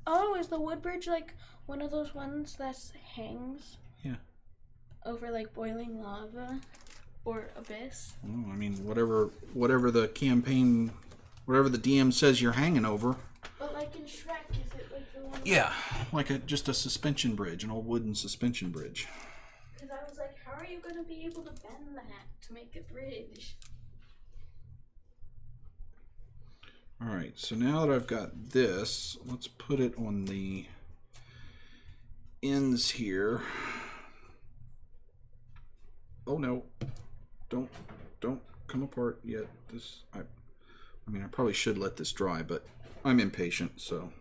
Oh, is the wood bridge like one of those ones that hangs? Yeah. Over like boiling lava or abyss? Well, I mean, whatever the campaign, whatever the DM says you're hanging over. But like in Shrek, is it like the one? Yeah, like just a suspension bridge, an old wooden suspension bridge. Because I was like, how are you going to be able to bend that to make a bridge? Alright, so now that I've got this, let's put it on the ends here. Oh no, don't come apart yet. I mean, I probably should let this dry, but I'm impatient, so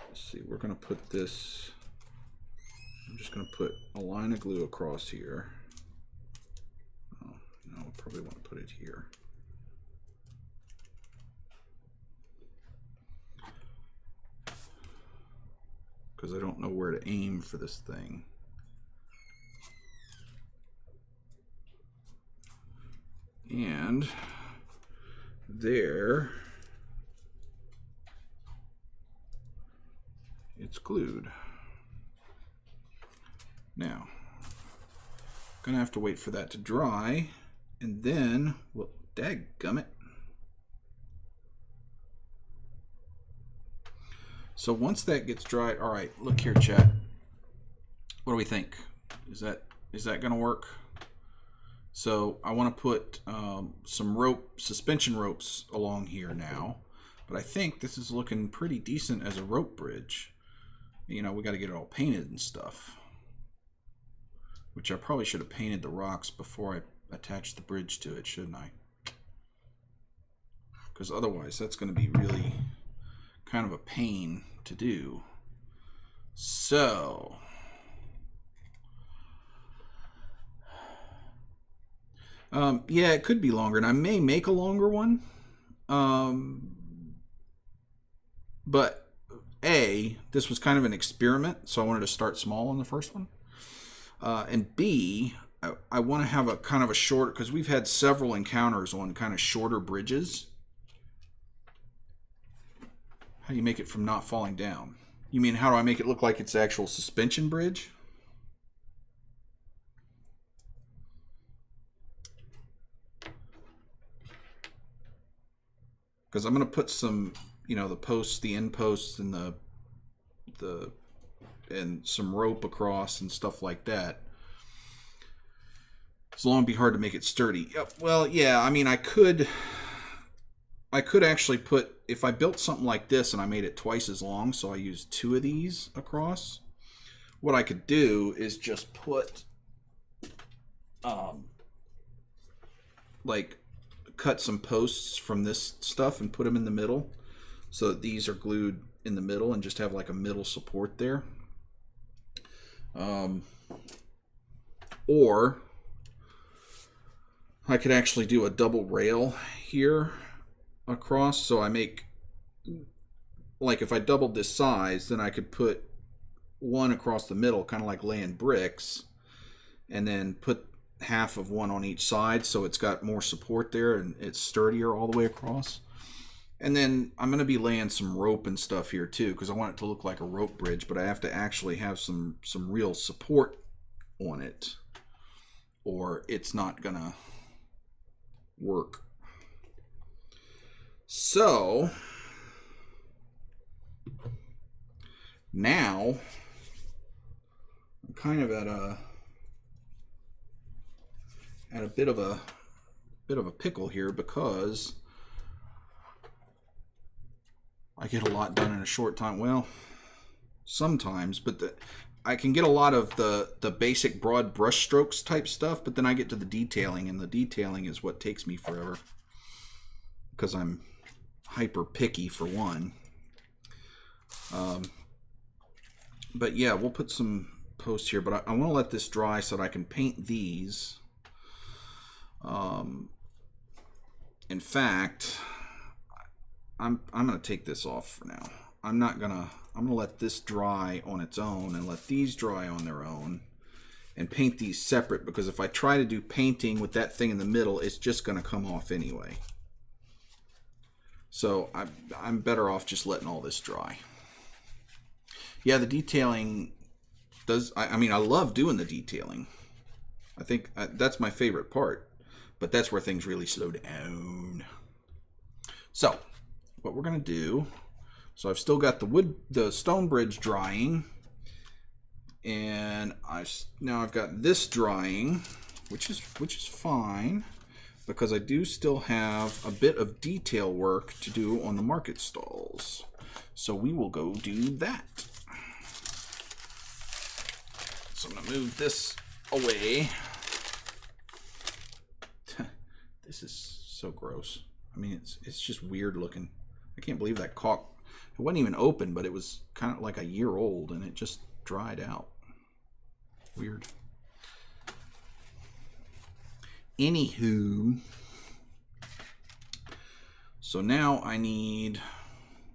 let's see. We're going to put this, I'm just going to put a line of glue across here. Oh, no, I probably want to put it here. Because I don't know where to aim for this thing. And there, it's glued. Now, gonna have to wait for that to dry, and then, well, dadgummit. So once that gets dried, all right, look here, chat. What do we think? Is that gonna work? So I want to put some suspension ropes along here now, but I think this is looking pretty decent as a rope bridge. You know, we got to get it all painted and stuff, which I probably should have painted the rocks before I attached the bridge to it, shouldn't I? Because otherwise that's going to be really kind of a pain to do. So yeah, it could be longer, and I may make a longer one. But A, this was kind of an experiment, so I wanted to start small on the first one. And B, I want to have a kind of a short, because we've had several encounters on kind of shorter bridges. How do you make it from not falling down? You mean, how do I make it look like it's actual suspension bridge? Because I'm going to put some, you know, the posts, the end posts, and and some rope across and stuff like that. It's long be hard to make it sturdy. Well, yeah, I mean, I could actually put, if I built something like this and I made it twice as long, so I used 2 of these across, what I could do is just put, like, cut some posts from this stuff and put them in the middle so that these are glued in the middle and just have like a middle support there. Or I could actually do a double rail here across, so I make, like, if I doubled this size, then I could put one across the middle, kind of like laying bricks, and then put half of one on each side, so it's got more support there and it's sturdier all the way across. And then I'm going to be laying some rope and stuff here too, because I want it to look like a rope bridge, but I have to actually have some real support on it, or it's not gonna work. So now I'm kind of at a bit of a pickle here, because I get a lot done in a short time. Well, sometimes, but I can get a lot of the basic broad brush strokes type stuff, but then I get to the detailing, and the detailing is what takes me forever, because I'm hyper picky for one. But yeah, we'll put some posts here, but I want to let this dry so that I can paint these. In fact, I'm gonna take this off for now. I'm gonna let this dry on its own and let these dry on their own and paint these separate, because if I try to do painting with that thing in the middle, it's just gonna come off anyway. So I'm better off just letting all this dry. Yeah, the detailing does, I mean, I love doing the detailing. I think that's my favorite part, but that's where things really slow down. So what we're gonna do, So I've still got the stone bridge drying, and now I've got this drying, which is fine, because I do still have a bit of detail work to do on the market stalls. So we will go do that. So I'm going to move this away. This is so gross. I mean, it's just weird looking. I can't believe that caulk. It wasn't even open, but it was kind of like a year old, and it just dried out. Weird. Anywho, so now I need,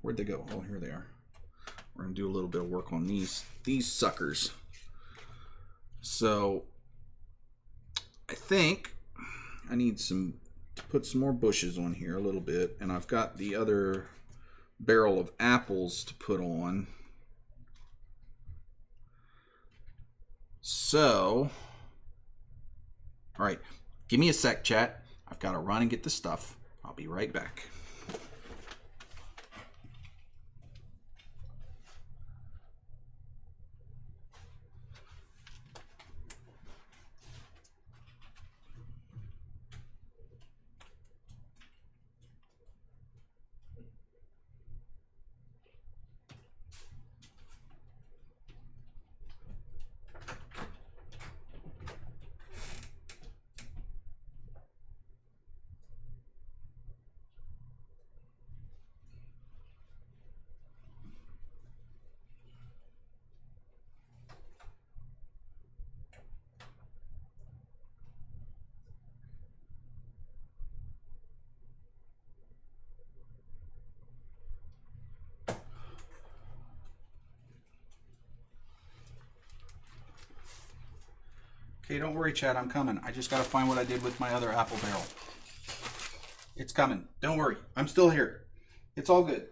where'd they go? Oh, here they are. We're gonna do a little bit of work on these suckers. So I think I need to put some more bushes on here a little bit, and I've got the other barrel of apples to put on. So, all right, give me a sec, chat. I've got to run and get the stuff. I'll be right back. Okay, don't worry, Chad. I'm coming. I just got to find what I did with my other apple barrel. It's coming. Don't worry. I'm still here. It's all good.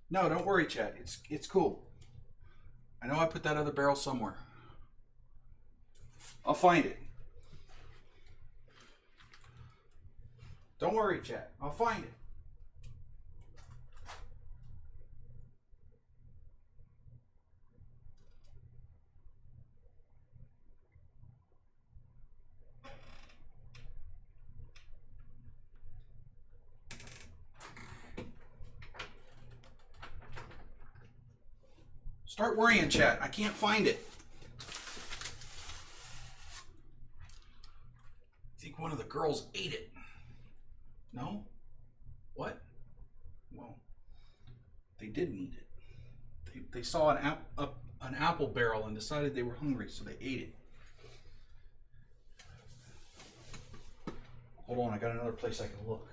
No, don't worry, Chad. It's cool. I know I put that other barrel somewhere. I'll find it. Don't worry, Chad. I'll find it. Start worrying, chat. I can't find it. I think one of the girls ate it. No? What? Well, they didn't eat it. They saw an apple barrel and decided they were hungry, so they ate it. Hold on, I got another place I can look.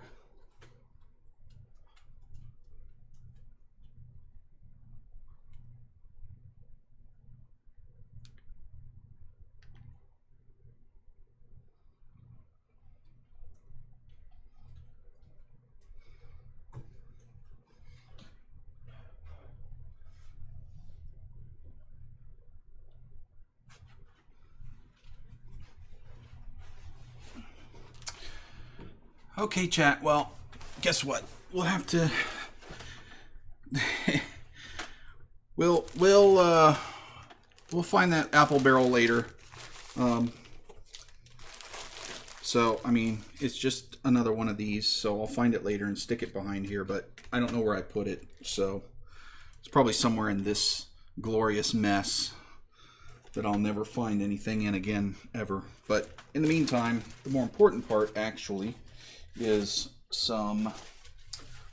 Okay, chat. Well, guess what? We'll have to. we'll find that apple barrel later. So I mean, it's just another one of these. So I'll find it later and stick it behind here. But I don't know where I put it. So it's probably somewhere in this glorious mess that I'll never find anything in again ever. But in the meantime, the more important part actually is some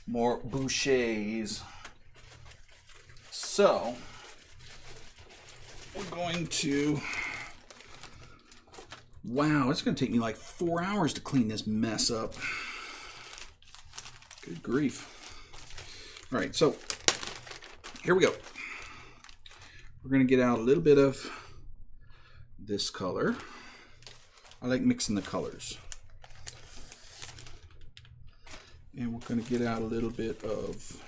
more bouchées. So we're going to, wow, it's going to take me like 4 hours to clean this mess up. Good grief. All right, so here we go. We're going to get out a little bit of this color. I like mixing the colors. And we're going to get out a little bit of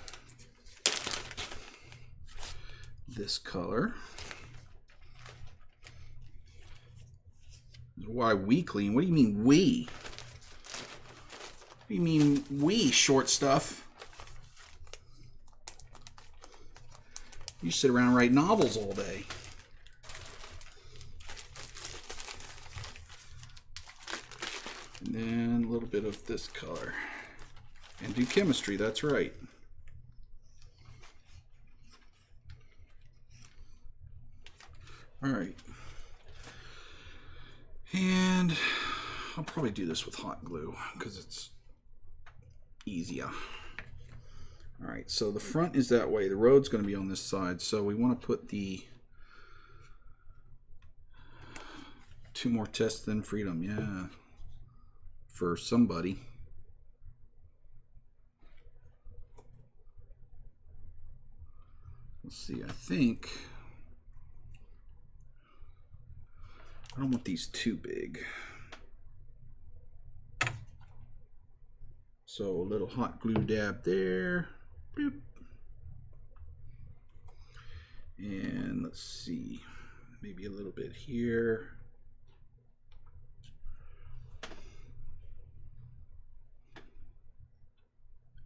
this color. Why we clean? What do you mean we? What do you mean we, short stuff? You sit around and write novels all day. And then a little bit of this color. And do chemistry, that's right. All right. And I'll probably do this with hot glue because it's easier. All right, so the front is that way. The road's going to be on this side, so we want to put the 2 more tests than freedom, yeah, for somebody. Let's see, I think I don't want these too big. So a little hot glue dab there. Boop. And let's see, maybe a little bit here.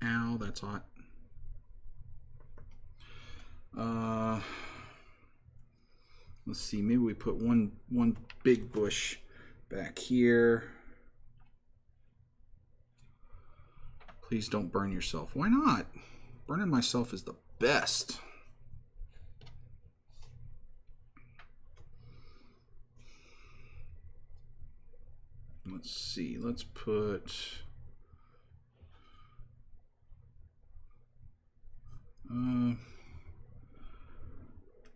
Ow, that's hot. Let's see, maybe we put one big bush back here. Please don't burn yourself. Why not? Burning myself is the best. Let's see, let's put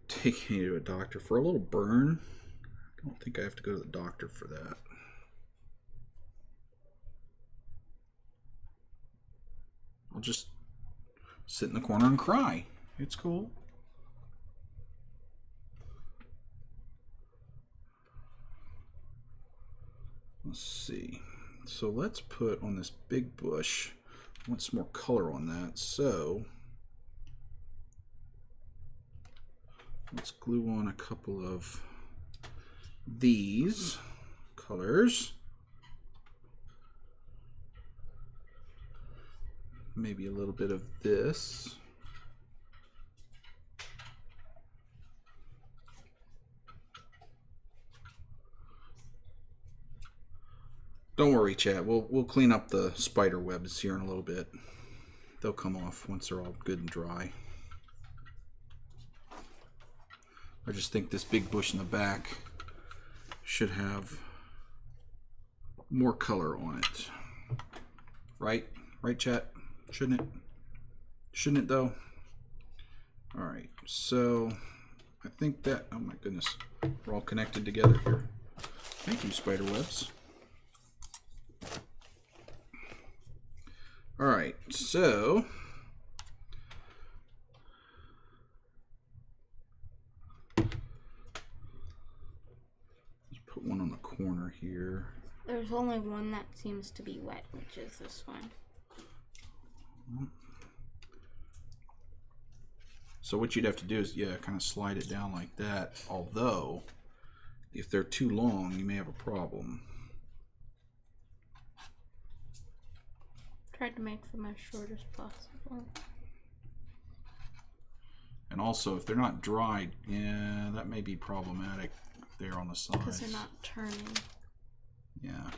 taking you to a doctor for a little burn. I don't think I have to go to the doctor for that. I'll just sit in the corner and cry. It's cool. Let's see. So let's put on this big bush. I want some more color on that. So let's glue on a couple of these colors. Maybe a little bit of this. Don't worry, chat. We'll clean up the spider webs here in a little bit. They'll come off once they're all good and dry. I just think this big bush in the back should have more color on it. Right? Right, chat? Shouldn't it? Shouldn't it, though? All right. So I think that, oh my goodness, we're all connected together here. Thank you, spider webs. All right, so let's put one on the corner here. There's only one that seems to be wet, which is this one. So what you'd have to do is, yeah, kind of slide it down like that. Although, if they're too long, you may have a problem. Tried to make them as short as possible. And also, if they're not dried, yeah, that may be problematic there on the sides. Because they're not turning. Yeah.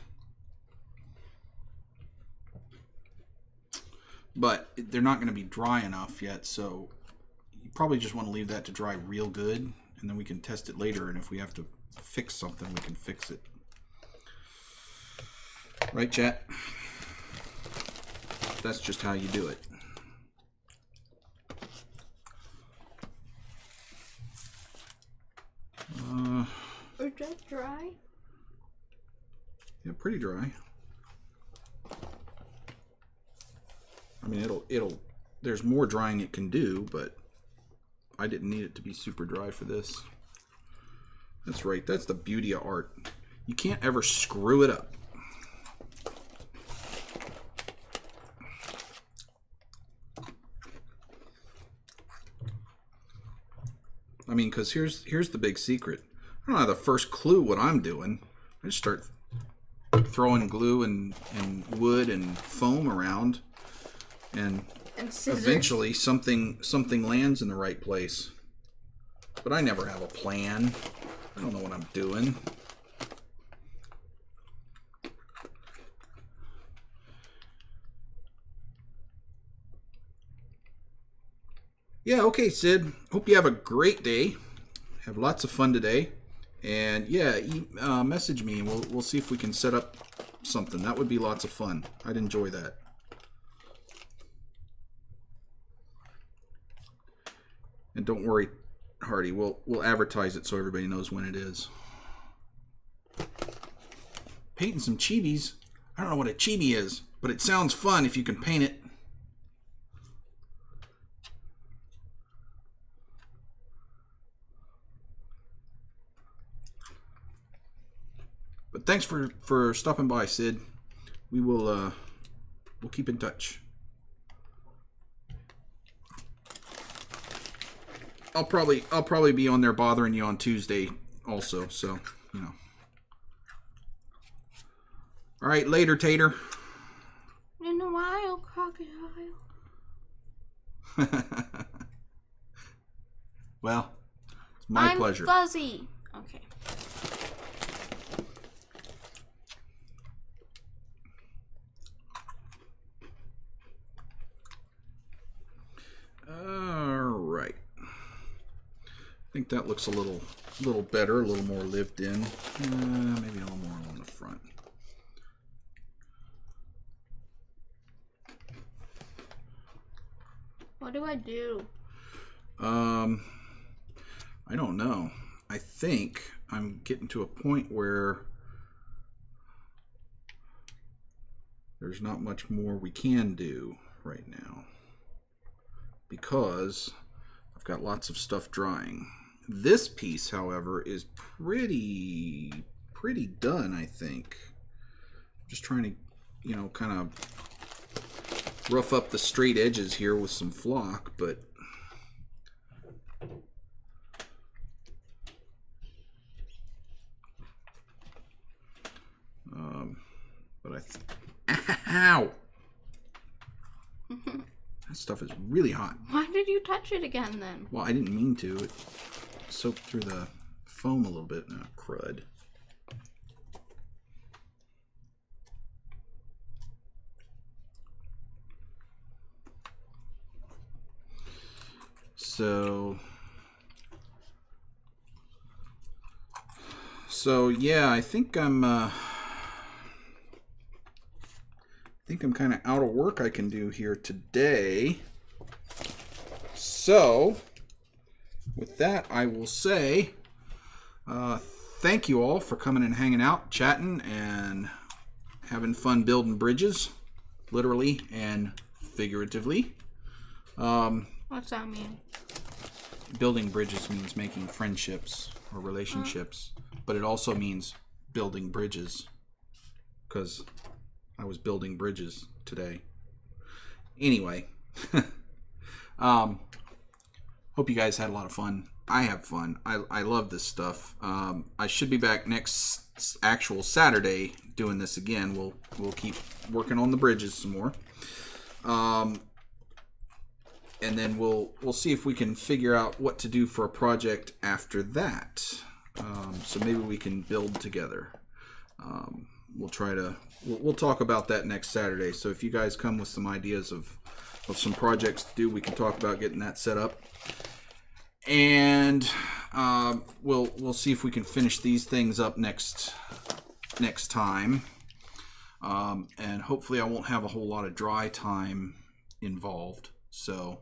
But they're not going to be dry enough yet, so you probably just want to leave that to dry real good, and then we can test it later, and if we have to fix something, we can fix it. Right, chat? That's just how you do it. Is that dry? Yeah, pretty dry. I mean, it'll. There's more drying it can do, but I didn't need it to be super dry for this. That's right. That's the beauty of art. You can't ever screw it up. I mean, because here's the big secret. I don't have the first clue what I'm doing. I just start throwing glue and wood and foam around, and scissors. Eventually something lands in the right place. But I never have a plan. I don't know what I'm doing. Yeah, okay, Sid. Hope you have a great day. Have lots of fun today. And yeah, message me and we'll see if we can set up something. That would be lots of fun. I'd enjoy that. And don't worry, Hardy. We'll advertise it so everybody knows when it is. Painting some chibis. I don't know what a chibi is, but it sounds fun if you can paint it. But thanks for stopping by, Sid. We will we'll keep in touch. I'll probably be on there bothering you on Tuesday also, so you know. All right, later, Tater. In a while, crocodile. Well, it's my pleasure. I'm fuzzy. Okay. All right. I think that looks a little better, a little more lived in. Maybe a little more on the front. What do I do? I don't know. I think I'm getting to a point where there's not much more we can do right now because I've got lots of stuff drying. This piece, however, is pretty done, I think. Just trying to, you know, kind of rough up the straight edges here with some flock, but ow! That stuff is really hot. Why did you touch it again then? Well, I didn't mean to. It soaked through the foam a little bit. Oh, crud. So yeah, I think I'm kind of out of work I can do here today. So with that, I will say thank you all for coming and hanging out, chatting, and having fun building bridges, literally and figuratively. What's that mean? Building bridges means making friendships or relationships, but it also means building bridges, because I was building bridges today. Anyway, hope you guys had a lot of fun. I have fun. I love this stuff. I should be back next actual Saturday doing this again. We'll keep working on the bridges some more. And then we'll see if we can figure out what to do for a project after that. So maybe we can build together. We'll talk about that next Saturday. So if you guys come with some ideas of some projects to do, we can talk about getting that set up. And we'll see if we can finish these things up next time. And hopefully I won't have a whole lot of dry time involved. So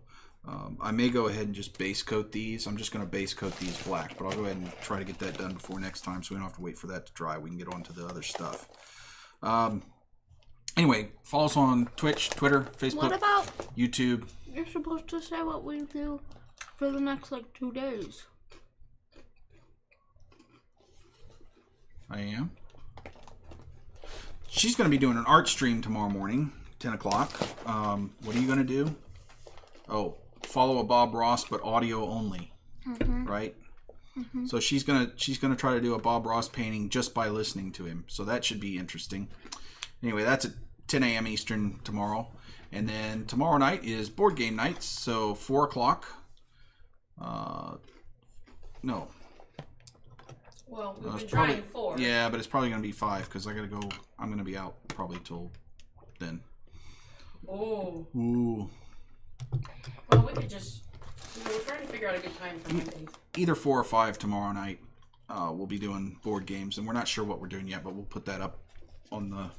I may go ahead and just base coat these. I'm just going to base coat these black, but I'll go ahead and try to get that done before next time so we don't have to wait for that to dry. We can get on to the other stuff. Anyway, follow us on Twitch, Twitter, Facebook, What about YouTube. you're supposed to say what we do for the next, 2 days. I am. She's going to be doing an art stream tomorrow morning, 10 o'clock. What are you going to do? Oh, follow a Bob Ross, but audio only, right? Mm-hmm. So she's gonna try to do a Bob Ross painting just by listening to him. So that should be interesting. Anyway, that's at 10 a.m. Eastern tomorrow, and then tomorrow night is board game nights. So 4 o'clock. No. Well, we've been probably, trying 4. Yeah, but it's probably going to be 5 because I got to go. I'm going to be out probably till then. Oh. Ooh. Well, we could just... we're trying to figure out a good time for Mondays. Either 4 or 5 tomorrow night. We'll be doing board games, and we're not sure what we're doing yet, but we'll put that up on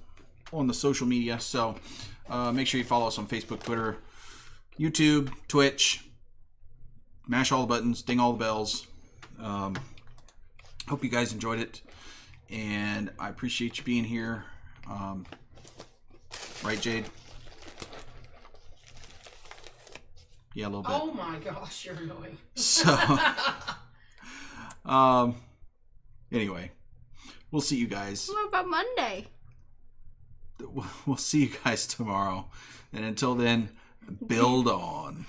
the social media. So make sure you follow us on Facebook, Twitter, YouTube, Twitch. Mash all the buttons, ding all the bells. Hope you guys enjoyed it, and I appreciate you being here. Right, Jade? Yeah, a little bit. Oh my gosh, you're annoying. So, anyway, we'll see you guys. What about Monday? We'll see you guys tomorrow, and until then, build on.